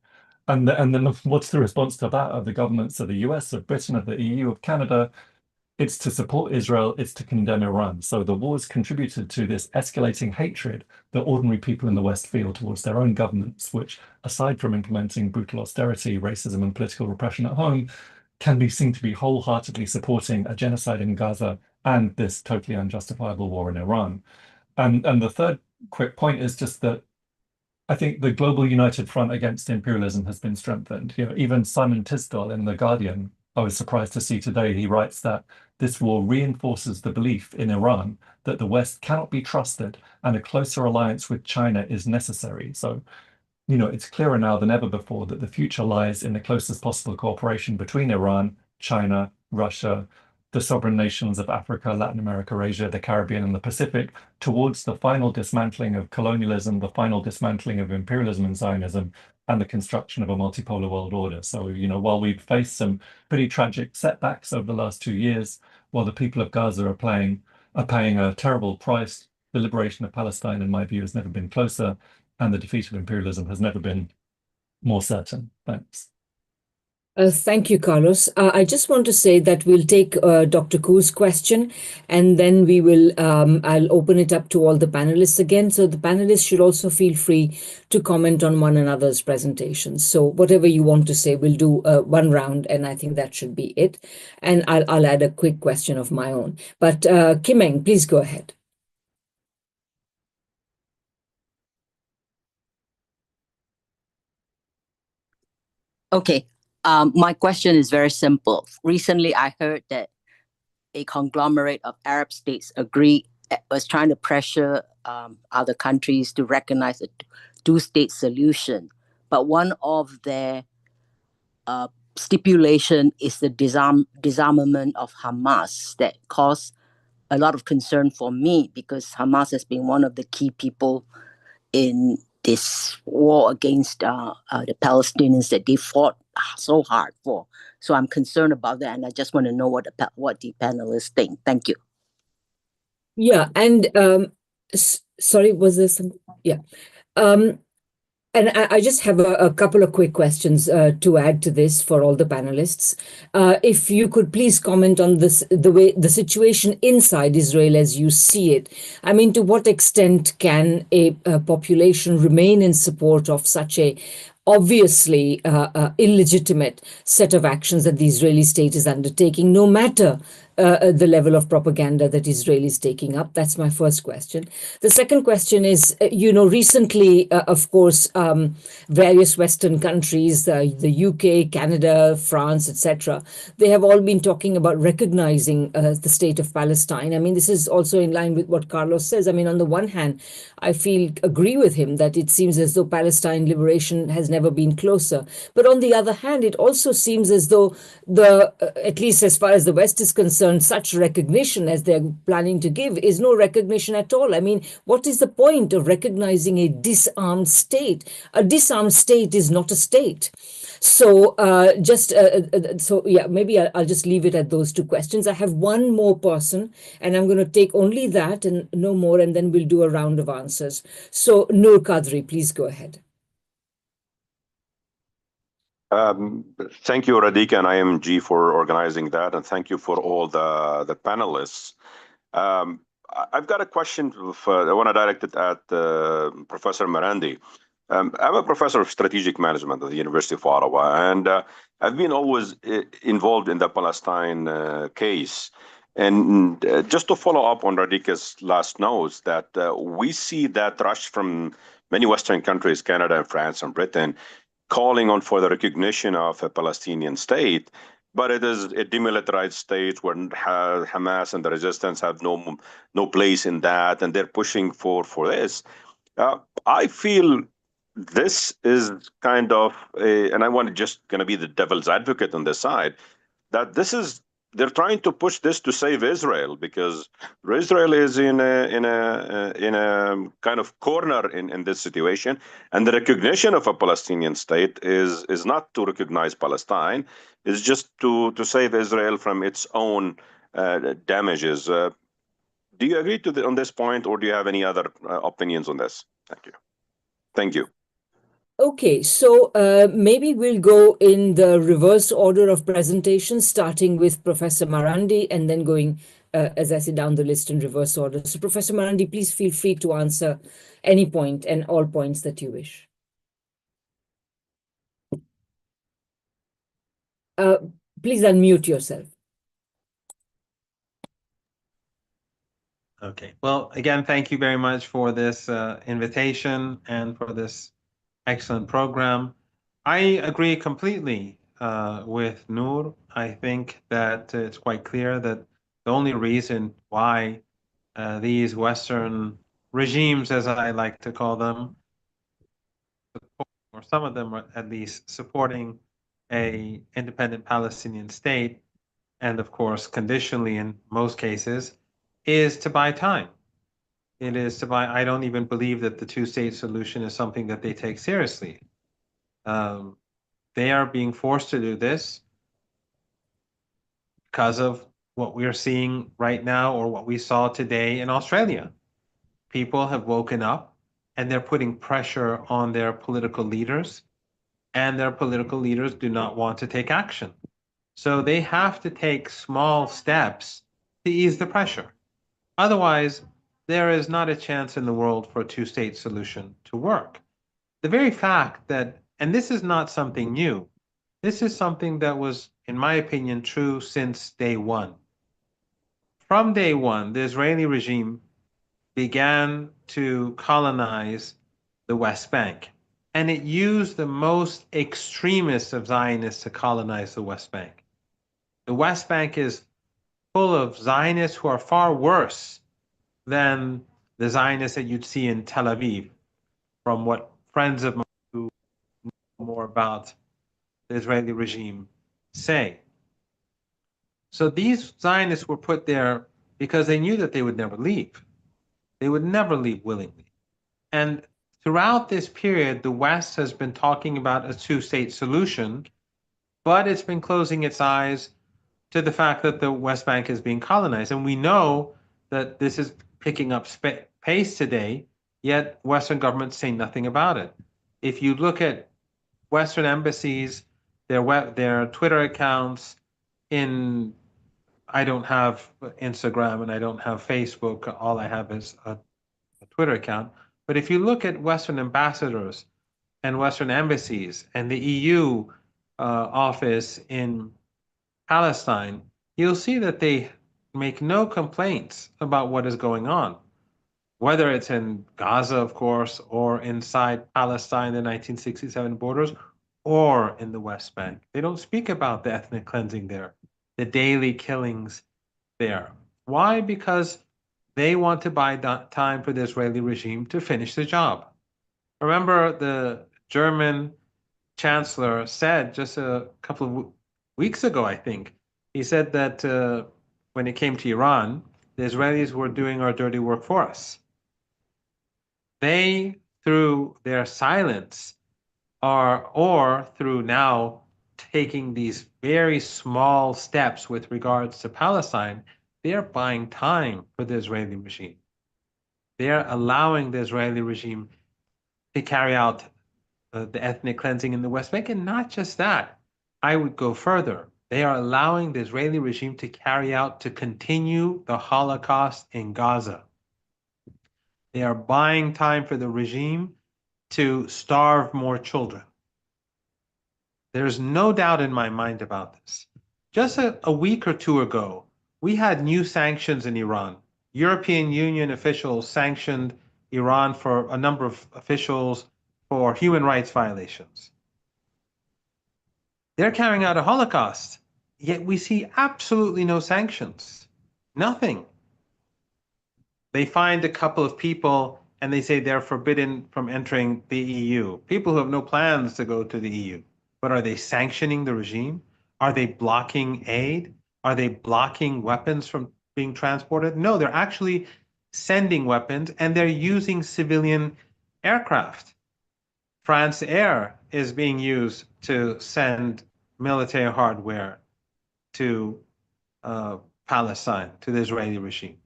And then what's the response to that of the governments of the US, of Britain, of the EU, of Canada? It's to support Israel, it's to condemn Iran. So the wars contributed to this escalating hatred that ordinary people in the West feel towards their own governments, which, aside from implementing brutal austerity, racism, and political repression at home, can be seen to be wholeheartedly supporting a genocide in Gaza and this totally unjustifiable war in Iran. And the third quick point is just that I think the global united front against imperialism has been strengthened. You know, even Simon Tisdall in The Guardian, I was surprised to see today, he writes that this war reinforces the belief in Iran that the West cannot be trusted and a closer alliance with China is necessary. So, you know, it's clearer now than ever before that the future lies in the closest possible cooperation between Iran, China, Russia, the sovereign nations of Africa, Latin America, Asia, the Caribbean, and the Pacific towards the final dismantling of colonialism, the final dismantling of imperialism and Zionism, and the construction of a multipolar world order. So, you know, while we've faced some pretty tragic setbacks over the last 2 years, while the people of Gaza are paying a terrible price, the liberation of Palestine, in my view, has never been closer, and the defeat of imperialism has never been more certain. Thanks. Thank you, Carlos. I just want to say that we'll take Dr. Ku's question, and then I'll open it up to all the panelists again. So the panelists should also feel free to comment on one another's presentations. So whatever you want to say, we'll do one round, and I think that should be it. And I'll add a quick question of my own. But Kimeng, please go ahead. Okay. My question is very simple. Recently, I heard that a conglomerate of Arab states was trying to pressure other countries to recognize a two-state solution. But one of their stipulation is the disarmament of Hamas that caused a lot of concern for me, because Hamas has been one of the key people in this war against the Palestinians that they fought so hard for. So I'm concerned about that, and I just want to know what the panelists think. Thank you. Yeah, and sorry, was there some? Yeah. And I just have a couple of quick questions to add to this for all the panelists. If you could please comment on the situation inside Israel as you see it. I mean, to what extent can a population remain in support of such a obviously illegitimate set of actions that the Israeli state is undertaking, no matter the level of propaganda that Israel is taking up? That's my first question. The second question is, recently, of course, various Western countries, the UK, Canada, France, etc., they have all been talking about recognizing the state of Palestine. I mean, this is also in line with what Carlos says. I mean, on the one hand, I agree with him that it seems as though Palestine liberation has never been closer. But on the other hand, it also seems as though at least as far as the West is concerned, such recognition as they're planning to give is no recognition at all. I mean, what is the point of recognizing a disarmed state? A disarmed state is not a state. So maybe I'll just leave it at those two questions. I have one more person, and I'm going to take only that and no more, and then we'll do a round of answers. So Noor Qadri, please go ahead. Thank you, Radhika and IMG, for organizing that, and thank you for all the panelists. I've got a question. I want to direct it at Professor Marandi. I'm a professor of strategic management at the University of Ottawa, and I've been always involved in the Palestine case. And just to follow up on Radhika's last notes, that we see that rush from many Western countries, Canada and France and Britain, calling on for the recognition of a Palestinian state, but it is a demilitarized state where Hamas and the resistance have no place in that, and they're pushing for this. I feel this is kind of and I want to just going to be the devil's advocate on this side, that they're trying to push this to save Israel, because Israel is in a kind of corner in this situation, and the recognition of a Palestinian state is not to recognize Palestine, it's just to save Israel from its own damages. Do you agree on this point, or do you have any other opinions on this? Thank you. Thank you. Okay, so maybe we'll go in the reverse order of presentation, starting with Professor Marandi and then going, as I say, down the list in reverse order. So Professor Marandi, please feel free to answer any point and all points that you wish. Please unmute yourself. Okay, well, again, thank you very much for this invitation and for this excellent program. I agree completely with Noor. I think that it's quite clear that the only reason why these Western regimes, as I like to call them, or some of them are at least supporting an independent Palestinian state, and of course conditionally in most cases, is to buy time. It is to buy. I don't even believe that the two-state solution is something that they take seriously. They are being forced to do this because of what we are seeing right now, or what we saw today in Australia. People have woken up and they're putting pressure on their political leaders and their political leaders do not want to take action. So they have to take small steps to ease the pressure. Otherwise, there is not a chance in the world for a two-state solution to work. The very fact that, and this is not something new, this is something that was, in my opinion, true since day one. From day one, the Israeli regime began to colonize the West Bank, and it used the most extremist of Zionists to colonize the West Bank. The West Bank is full of Zionists who are far worse than the Zionists that you'd see in Tel Aviv, from what friends of mine who know more about the Israeli regime say. So these Zionists were put there because they knew that they would never leave. They would never leave willingly. And throughout this period, the West has been talking about a two-state solution, but it's been closing its eyes to the fact that the West Bank is being colonized. And we know that this is picking up pace today, yet Western governments say nothing about it. If you look at Western embassies, their Twitter accounts in, I don't have Instagram and I don't have Facebook, all I have is a Twitter account. But if you look at Western ambassadors and Western embassies and the EU office in Palestine, you'll see that they make no complaints about what is going on, whether it's in Gaza, of course, or inside Palestine, the 1967 borders, or in the West Bank. They don't speak about the ethnic cleansing there, the daily killings there. Why? Because they want to buy time for the Israeli regime to finish the job. Remember, the German chancellor said just a couple of weeks ago, I think, he said that when it came to Iran, the Israelis were doing our dirty work for us. They, through their silence, or through now taking these very small steps with regards to Palestine, they're buying time for the Israeli regime. They're allowing the Israeli regime to carry out the ethnic cleansing in the West Bank. And not just that, I would go further. They are allowing the Israeli regime to continue the Holocaust in Gaza. They are buying time for the regime to starve more children. There's no doubt in my mind about this. Just a week or two ago, we had new sanctions in Iran. European Union officials sanctioned Iran for a number of officials for human rights violations. They're carrying out a Holocaust, yet we see absolutely no sanctions. Nothing. They find a couple of people and they say they're forbidden from entering the EU. People who have no plans to go to the EU. But are they sanctioning the regime? Are they blocking aid? Are they blocking weapons from being transported? No, they're actually sending weapons and they're using civilian aircraft. France Air is being used to send military hardware to Palestine, to the Israeli regime.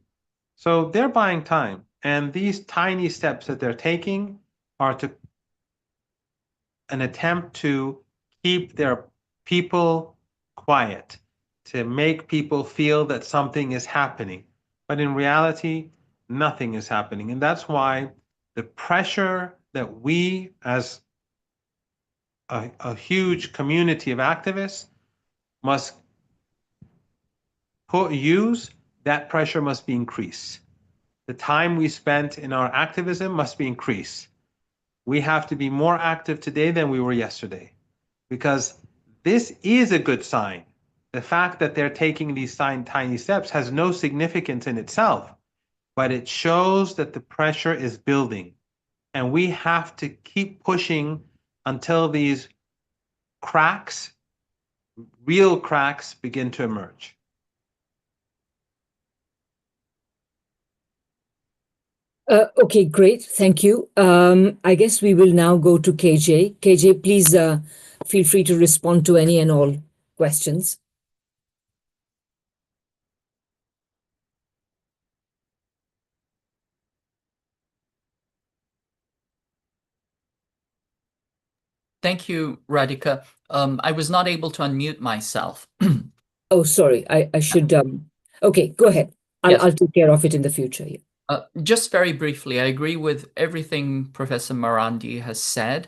So they're buying time. And these tiny steps that they're taking are an attempt to keep their people quiet, to make people feel that something is happening. But in reality, nothing is happening. And that's why the pressure that we, as a huge community of activists, must use, that pressure must be increased. The time we spent in our activism must be increased. We have to be more active today than we were yesterday, because this is a good sign. The fact that they're taking these tiny steps has no significance in itself, but it shows that the pressure is building. And we have to keep pushing until these cracks, real cracks, begin to emerge. Okay, great. Thank you. I guess we will now go to KJ. KJ, please feel free to respond to any and all questions. Thank you, Radhika. I was not able to unmute myself. Oh, sorry. I should. Okay, go ahead. I'll take care of it in the future. Yeah. Just very briefly, I agree with everything Professor Marandi has said.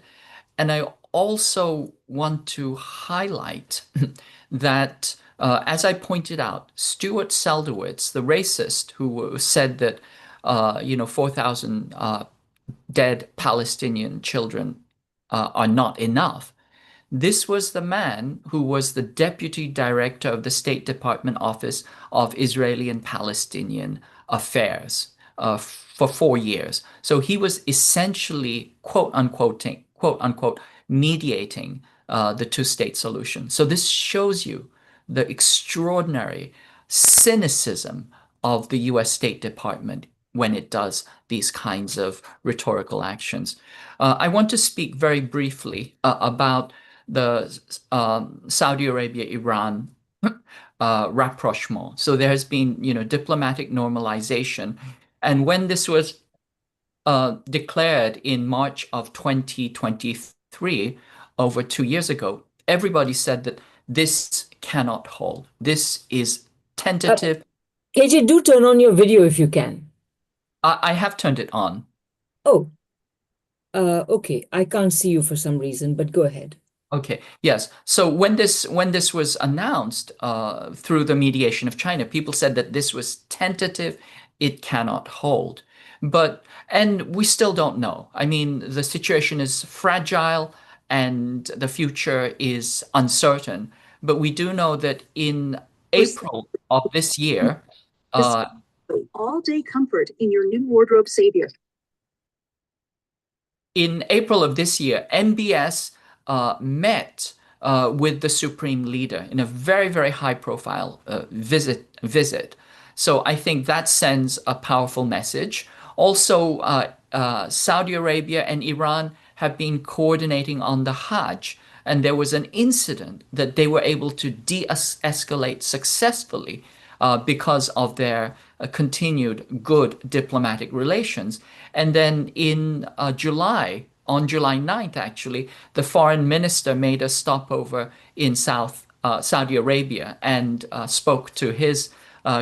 And I also want to highlight that, as I pointed out, Stuart Seldowitz, the racist who said that, 4,000 dead Palestinian children are not enough. This was the man who was the deputy director of the State Department Office of Israeli and Palestinian Affairs for 4 years. So he was essentially, quote unquote, mediating the two-state solution. So this shows you the extraordinary cynicism of the US State Department when it does these kinds of rhetorical actions. I want to speak very briefly about the Saudi Arabia-Iran rapprochement. So there has been, diplomatic normalization. And when this was declared in March of 2023, over 2 years ago, everybody said that this cannot hold. This is tentative. KJ, do turn on your video if you can. I have turned it on. Oh, okay. I can't see you for some reason, but go ahead. Okay. Yes. So when this was announced through the mediation of China, people said that this was tentative. It cannot hold. And we still don't know. I mean, the situation is fragile and the future is uncertain. But we do know that in April of this year, all-day comfort in your new wardrobe savior. In April of this year, MBS met with the supreme leader in a very, very high-profile visit. So I think that sends a powerful message. Also, Saudi Arabia and Iran have been coordinating on the Hajj, and there was an incident that they were able to de-escalate successfully because of their continued good diplomatic relations. And then in July, on July 9th, actually, the foreign minister made a stopover in Saudi Arabia and spoke to his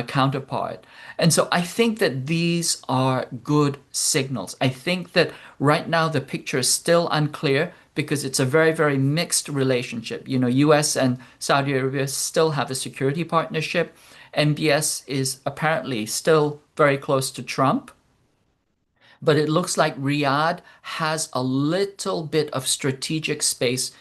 counterpart. And so I think that these are good signals. I think that right now the picture is still unclear because it's a very, very mixed relationship. US and Saudi Arabia still have a security partnership. MBS is apparently still very close to Trump. But it looks like Riyadh has a little bit of strategic space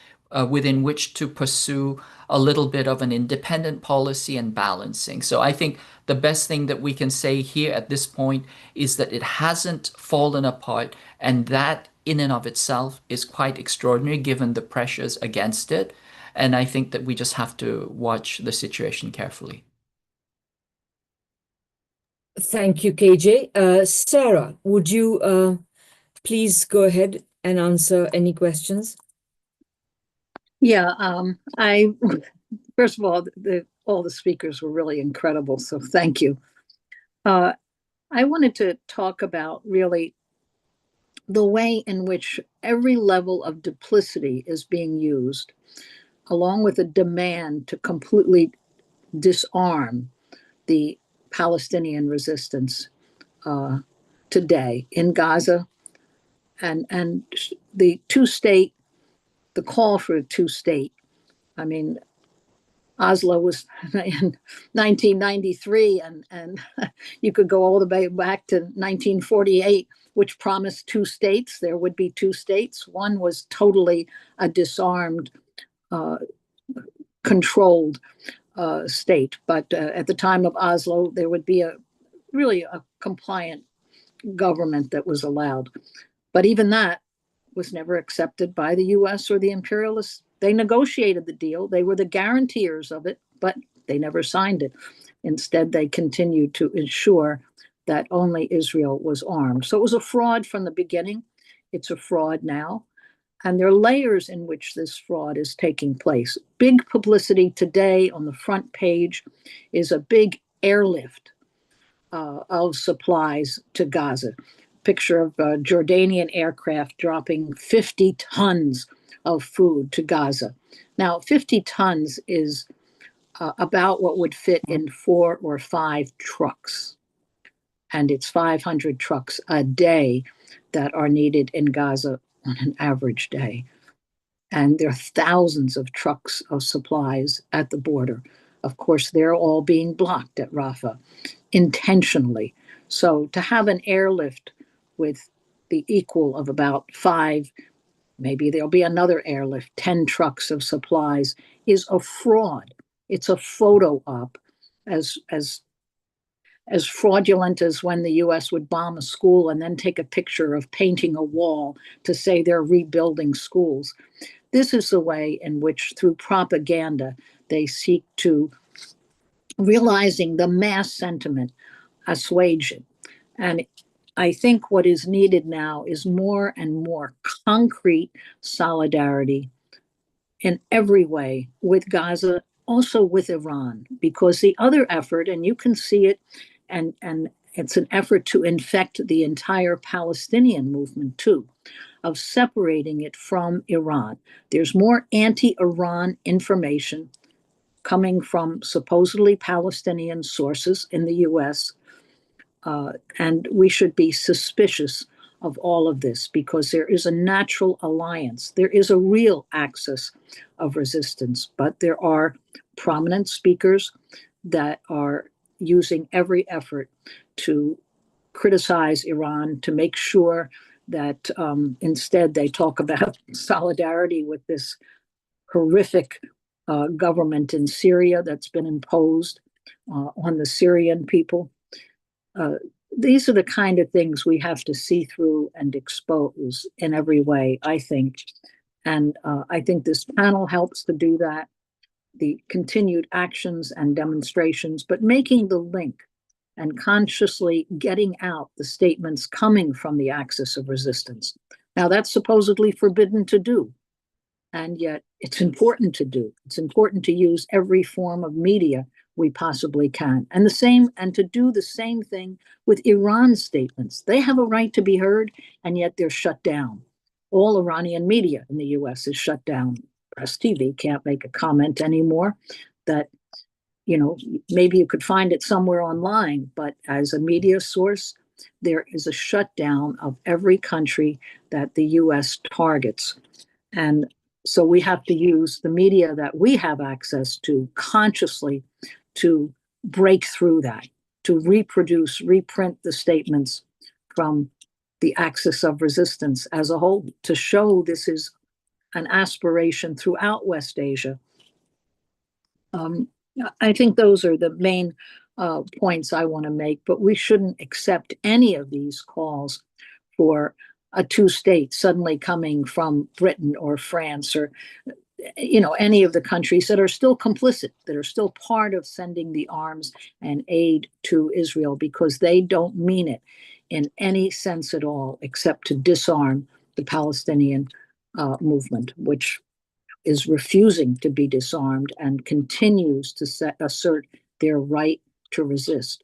within which to pursue a little bit of an independent policy and balancing. So I think the best thing that we can say here at this point is that it hasn't fallen apart, and that in and of itself is quite extraordinary given the pressures against it. And I think that we just have to watch the situation carefully. Thank you, KJ. Sarah, would you please go ahead and answer any questions? Yeah, first of all the speakers were really incredible, so thank you. I wanted to talk about really the way in which every level of duplicity is being used, along with a demand to completely disarm the Palestinian resistance today in Gaza, and the call for a two-state. I mean, Oslo was in 1993, and you could go all the way back to 1948, which promised two states. There would be two states. One was totally a disarmed, controlled state. But at the time of Oslo, there would be really a compliant government that was allowed. But even that was never accepted by the US or the imperialists. They negotiated the deal. They were the guarantors of it, but they never signed it. Instead, they continued to ensure that only Israel was armed. So it was a fraud from the beginning. It's a fraud now. And there are layers in which this fraud is taking place. Big publicity today on the front page is a big airlift of supplies to Gaza. Picture of Jordanian aircraft dropping 50 tons of food to Gaza. Now, 50 tons is about what would fit in 4 or 5 trucks. And it's 500 trucks a day that are needed in Gaza on an average day. And there are thousands of trucks of supplies at the border. Of course, they're all being blocked at Rafah intentionally. So to have an airlift with the equal of about 5, maybe there'll be another airlift, 10 trucks of supplies, is a fraud. It's a photo op, as fraudulent as when the US would bomb a school and then take a picture of painting a wall to say they're rebuilding schools. This is the way in which, through propaganda, they seek to, realizing the mass sentiment, assuage it. And I think what is needed now is more and more concrete solidarity in every way with Gaza, also with Iran, because the other effort, and you can see it, and it's an effort to infect the entire Palestinian movement too, of separating it from Iran. There's more anti-Iran information coming from supposedly Palestinian sources in the US, and we should be suspicious of all of this because there is a natural alliance. There is a real axis of resistance, but there are prominent speakers that are using every effort to criticize Iran, to make sure that instead they talk about solidarity with this horrific government in Syria that's been imposed on the Syrian people. These are the kind of things we have to see through and expose in every way, I think. And I think this panel helps to do that, the continued actions and demonstrations, but making the link and consciously getting out the statements coming from the axis of resistance. Now, that's supposedly forbidden to do, and yet it's important to do. It's important to use every form of media we possibly can. And to do the same thing with Iran's statements. They have a right to be heard, and yet they're shut down. All Iranian media in the US is shut down. Press TV can't make a comment anymore. That, maybe you could find it somewhere online, but as a media source, there is a shutdown of every country that the US targets. And so we have to use the media that we have access to consciously to break through that, to reprint the statements from the axis of resistance as a whole, to show this is an aspiration throughout West Asia. I think those are the main points I want to make, but we shouldn't accept any of these calls for a two-state suddenly coming from Britain or France or any of the countries that are still complicit, that are still part of sending the arms and aid to Israel, because they don't mean it in any sense at all, except to disarm the Palestinian movement, which is refusing to be disarmed and continues to assert their right to resist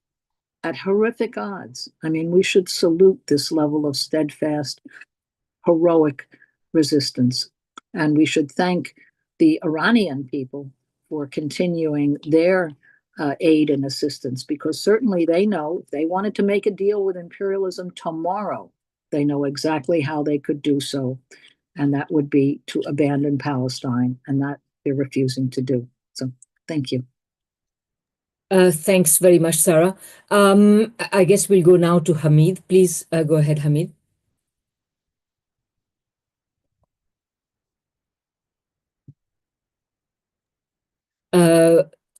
at horrific odds. I mean, we should salute this level of steadfast, heroic resistance. And we should thank the Iranian people for continuing their aid and assistance, because certainly they know if they wanted to make a deal with imperialism tomorrow, they know exactly how they could do so. And that would be to abandon Palestine, and that they're refusing to do. So thank you. Thanks very much, Sara. I guess we'll go now to Hamid. Please go ahead, Hamid.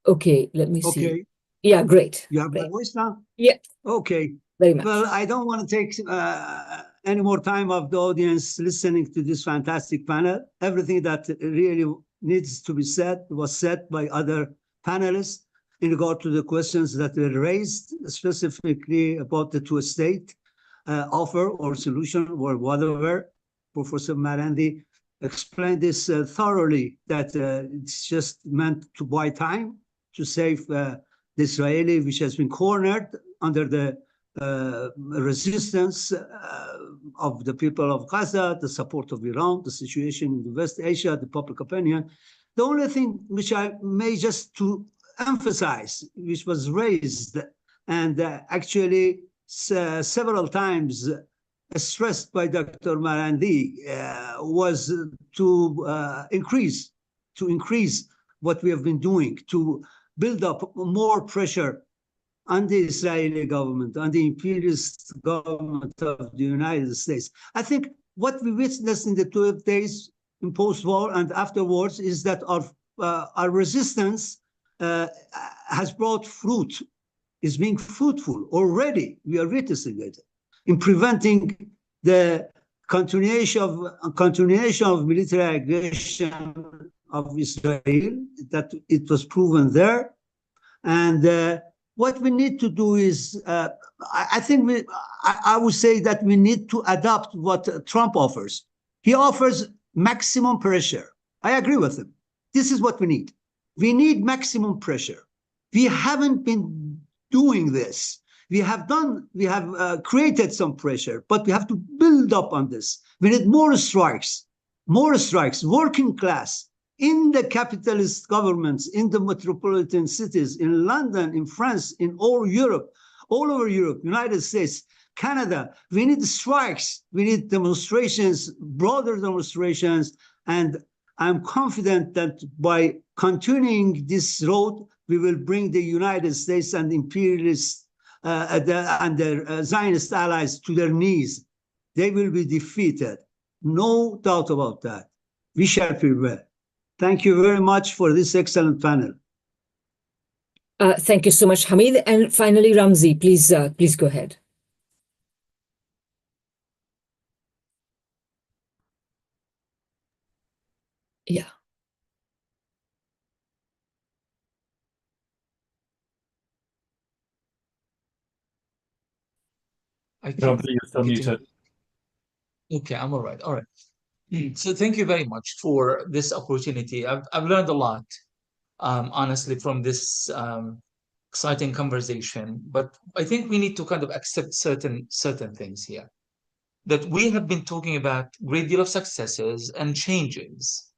Okay, let me see. Okay. Yeah, great. You have great. my voice now? Yeah. Okay. Very much. Well, I don't want to take any more time of the audience listening to this fantastic panel. Everything that really needs to be said was said by other panelists in regard to the questions that were raised, specifically about the two-state offer or solution or whatever. Professor Marandi explained this thoroughly, that it's just meant to buy time to save the Israeli, which has been cornered under the resistance of the people of Gaza, the support of Iran, the situation in the West Asia, the public opinion. The only thing which I may just to emphasize, which was raised and actually several times stressed by Dr. Marandi, was to increase what we have been doing, to build up more pressure on the Israeli government, on the imperialist government of the United States. I think what we witnessed in the 12 days in post-war and afterwards is that our resistance has brought fruit, is being fruitful already. We are witnessing it in preventing the continuation of military aggression of Israel, that it was proven there. And what we need to do is, I think I would say that we need to adopt what Trump offers. He offers maximum pressure. I agree with him. This is what we need. We need maximum pressure. We haven't been doing this. We have created some pressure, but we have to build up on this. We need more strikes, working class, in the capitalist governments, in the metropolitan cities, in London, in France, in all Europe, all over Europe, United States, Canada. We need strikes. We need demonstrations, broader demonstrations. And I'm confident that by continuing this road, we will bring the United States and imperialists and their Zionist allies to their knees. They will be defeated. No doubt about that. We shall prevail. Thank you very much for this excellent panel. Thank you so much, Hamid. And finally, Ramzy, please go ahead. Yeah. Ramzy, you're still muted. Okay, I'm all right. All right. So thank you very much for this opportunity. I've learned a lot, honestly, from this exciting conversation. But I think we need to kind of accept certain things here. That we have been talking about a great deal of successes and changes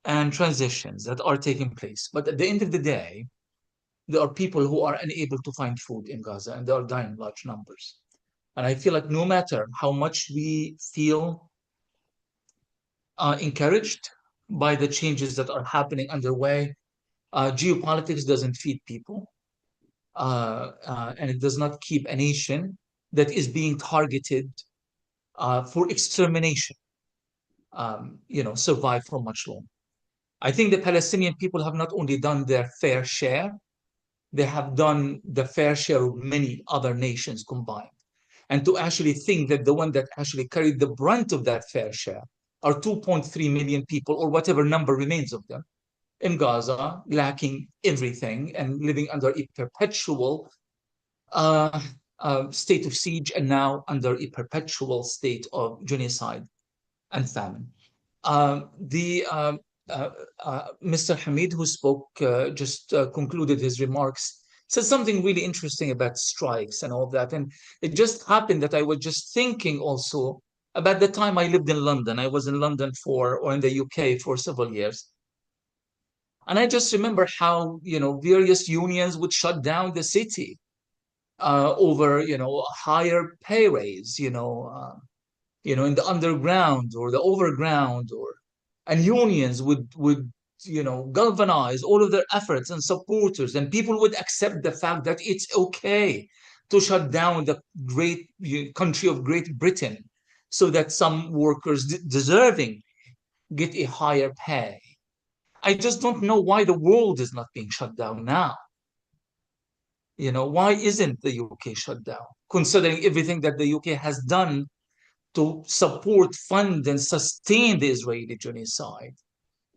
and transitions that are taking place. But at the end of the day, there are people who are unable to find food in Gaza, and they are dying in large numbers. And I feel like no matter how much we feel encouraged by the changes that are happening underway, geopolitics doesn't feed people, and it does not keep a nation that is being targeted for extermination, survive for much longer. I think the Palestinian people have not only done their fair share, they have done the fair share of many other nations combined. And to actually think that the one that actually carried the brunt of that fair share are 2.3 million people, or whatever number remains of them, in Gaza, lacking everything and living under a perpetual state of siege, and now under a perpetual state of genocide and famine. Mr. Hamid, who spoke, just concluded his remarks, said something really interesting about strikes and all that. And it just happened that I was just thinking also about the time I lived in London. I was in London or in the UK for several years. And I just remember how, various unions would shut down the city over, higher pay raise, in the underground or the overground, and unions would galvanize all of their efforts and supporters, and people would accept the fact that it's okay to shut down the great country of Great Britain so that some workers deserving get a higher pay. I just don't know why the world is not being shut down now. Why isn't the UK shut down, considering everything that the UK has done to support, fund, and sustain the Israeli genocide?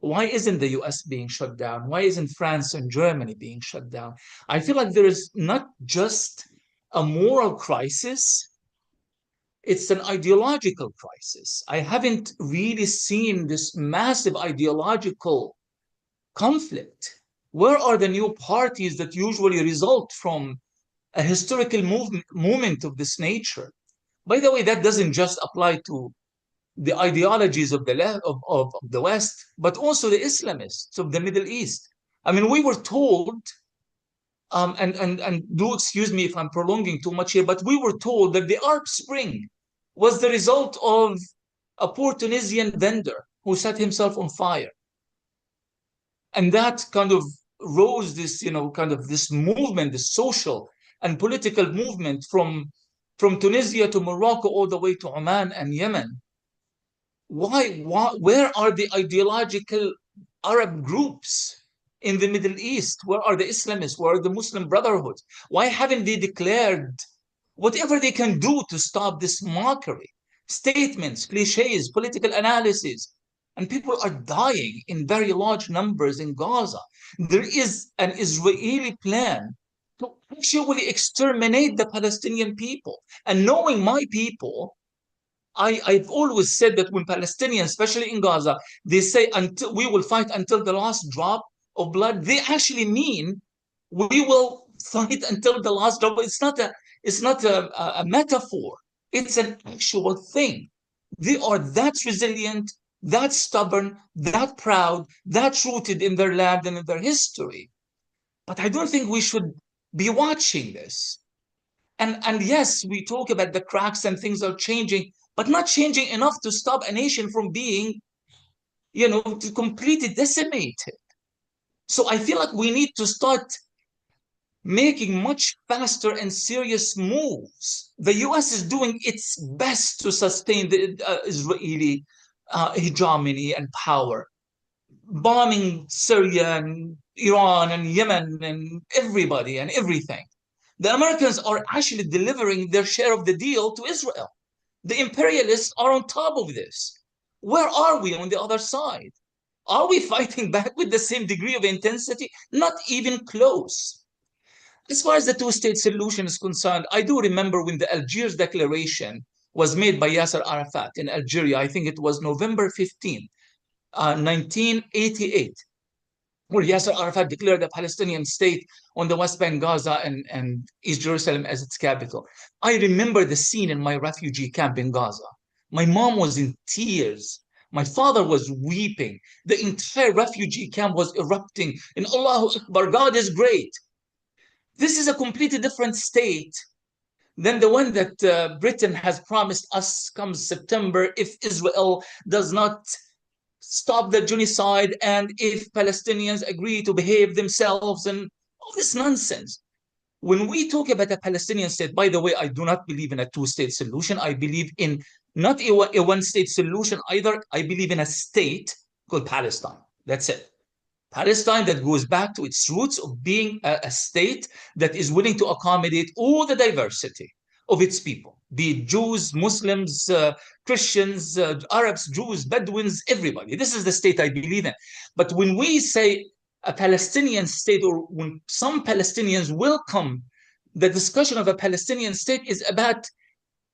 Why isn't the US being shut down? Why isn't France and Germany being shut down? I feel like there is not just a moral crisis, it's an ideological crisis. I haven't really seen this massive ideological conflict. Where are the new parties that usually result from a historical movement of this nature. By the way, that doesn't just apply to the ideologies of the left of the West, but also the Islamists of the Middle East. I mean, we were told, and do excuse me if I'm prolonging too much here, but we were told that the Arab Spring was the result of a poor Tunisian vendor who set himself on fire. And that kind of rose this, kind of this movement, this social and political movement from Tunisia to Morocco all the way to Oman and Yemen. Where are the ideological Arab groups in the Middle East? Where are the Islamists? Where are the Muslim Brotherhood? Why haven't they declared whatever they can do to stop this mockery? Statements, cliches, political analysis. And people are dying in very large numbers in Gaza. There is an Israeli plan to actually exterminate the Palestinian people. And knowing my people, I've always said that when Palestinians, especially in Gaza, they say until we will fight until the last drop of blood, they actually mean we will fight until the last drop. It's not a metaphor. It's an actual thing. They are that resilient, that stubborn, that proud, that rooted in their land and in their history. But I don't think we should be watching this. And yes, we talk about the cracks and things are changing, but not changing enough to stop a nation from being, completely decimated. So I feel like we need to start making much faster and serious moves. The US is doing its best to sustain the Israeli hegemony and power, bombing Syria and Iran and Yemen and everybody and everything. The Americans are actually delivering their share of the deal to Israel. The imperialists are on top of this. Where are we on the other side? Are we fighting back with the same degree of intensity? Not even close. As far as the two-state solution is concerned, I do remember when the Algiers Declaration was made by Yasser Arafat in Algeria. I think it was November 15, 1988, where Yasser Arafat declared a Palestinian state on the West Bank, Gaza, and East Jerusalem as its capital. I remember the scene in my refugee camp in Gaza. My mom was in tears. My father was weeping. The entire refugee camp was erupting in Allahu Akbar, God is great. This is a completely different state than the one that Britain has promised us comes September if Israel does not stop the genocide and if Palestinians agree to behave themselves and all this nonsense. When we talk about a Palestinian state, by the way, I do not believe in a two-state solution. I believe in not a one-state solution either. I believe in a state called Palestine. That's it. Palestine that goes back to its roots of being a state that is willing to accommodate all the diversity of its people, be it Jews, Muslims, Christians, Arabs, Jews, Bedouins, everybody. This is the state I believe in. But when we say a Palestinian state, or when some Palestinians welcome the discussion of a Palestinian state, is about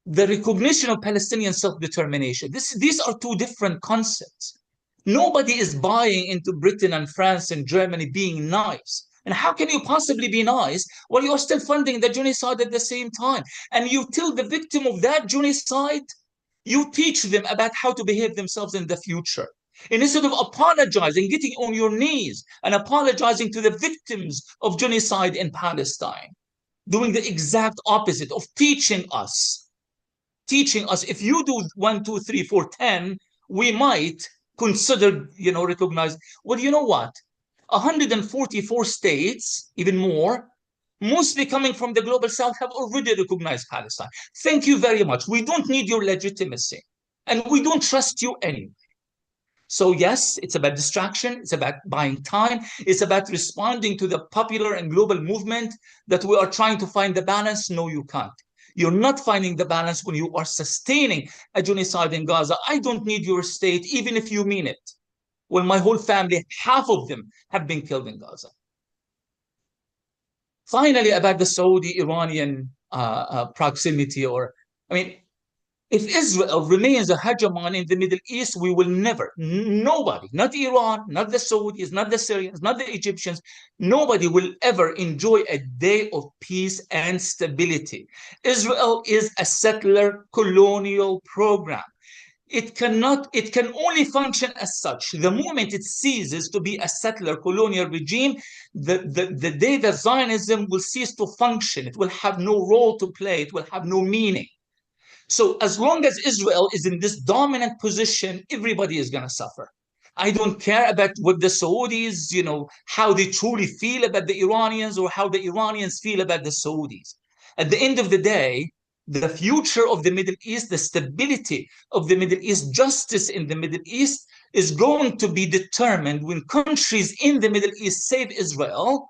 the recognition of Palestinian self-determination. These are two different concepts. Nobody is buying into Britain and France and Germany being nice. And how can you possibly be nice while you are still funding the genocide at the same time? And you tell the victim of that genocide, you teach them about how to behave themselves in the future. And instead of apologizing, getting on your knees and apologizing to the victims of genocide in Palestine, doing the exact opposite of teaching us, if you do 1, 2, 3, 4, 10, we might consider, recognize. Well, you know what? 144 states, even more, mostly coming from the global south, have already recognized Palestine. Thank you very much. We don't need your legitimacy, and we don't trust you anyway. So yes, it's about distraction. It's about buying time. It's about responding to the popular and global movement that we are trying to find the balance. No, you can't. You're not finding the balance when you are sustaining a genocide in Gaza. I don't need your state, even if you mean it. Well, my whole family, half of them have been killed in Gaza. Finally, about the Saudi-Iranian proximity, If Israel remains a hegemon in the Middle East, we will never, nobody, not Iran, not the Saudis, not the Syrians, not the Egyptians, nobody will ever enjoy a day of peace and stability. Israel is a settler colonial program. It can only function as such. The moment it ceases to be a settler colonial regime, the day that Zionism will cease to function, it will have no role to play, it will have no meaning. So as long as Israel is in this dominant position, everybody is going to suffer. I don't care about what the Saudis, how they truly feel about the Iranians or how the Iranians feel about the Saudis. At the end of the day, the future of the Middle East, the stability of the Middle East, justice in the Middle East is going to be determined when countries in the Middle East, save Israel,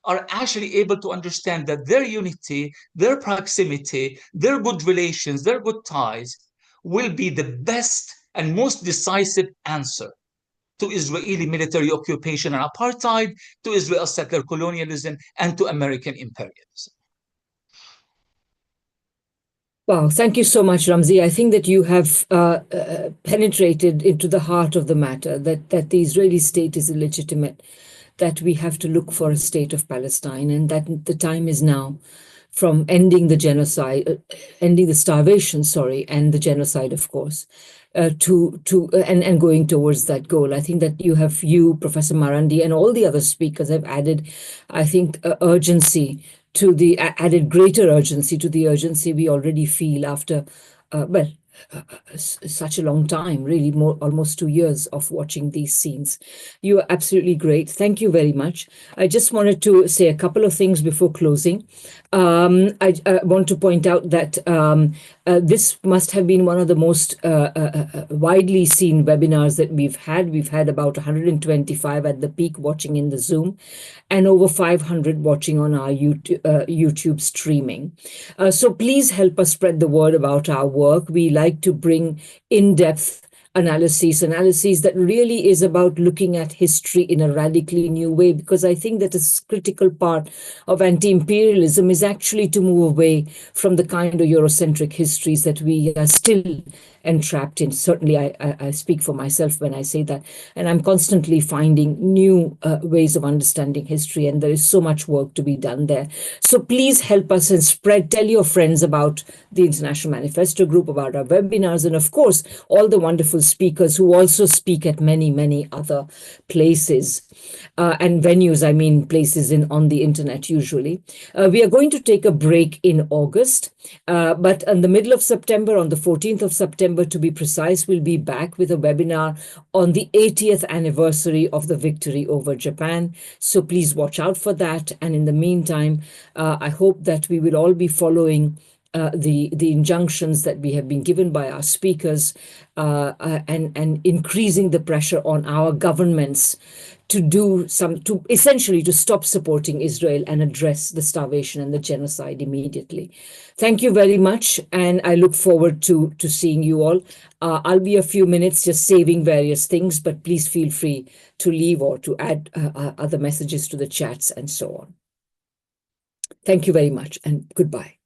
are actually able to understand that their unity, their proximity, their good relations, their good ties will be the best and most decisive answer to Israeli military occupation and apartheid, to Israel's settler colonialism, and to American imperialism. Wow, thank you so much, Ramzy. I think that you have penetrated into the heart of the matter, that the Israeli state is illegitimate, that we have to look for a state of Palestine, and that the time is now from ending the genocide, ending the starvation, and the genocide, of course, and going towards that goal. I think that you, Professor Marandi, and all the other speakers have added, I think, urgency to the added greater urgency to the urgency we already feel after, such a long time, really almost 2 years of watching these scenes. You are absolutely great. Thank you very much. I just wanted to say a couple of things before closing. I want to point out that this must have been one of the most widely seen webinars that we've had. We've had about 125 at the peak watching in the Zoom, and over 500 watching on our YouTube streaming. So please help us spread the word about our work. We like to bring in-depth analyses that really is about looking at history in a radically new way, because I think that a critical part of anti-imperialism is actually to move away from the kind of Eurocentric histories that we are still entrapped in. Certainly, I speak for myself when I say that, and I'm constantly finding new ways of understanding history, and there is so much work to be done there. So please help us and tell your friends about the International Manifesto group, about our webinars, and of course, all the wonderful speakers who also speak at many, many other places and venues, I mean places on the internet usually. We are going to take a break in August, but in the middle of September, on the 14th of September to be precise, we'll be back with a webinar on the 80th anniversary of the victory over Japan. So please watch out for that. And in the meantime, I hope that we will all be following the injunctions that we have been given by our speakers and increasing the pressure on our governments to essentially stop supporting Israel and address the starvation and the genocide immediately. Thank you very much, and I look forward to seeing you all. I'll be a few minutes just saving various things, but please feel free to leave or to add other messages to the chats and so on. Thank you very much, and goodbye.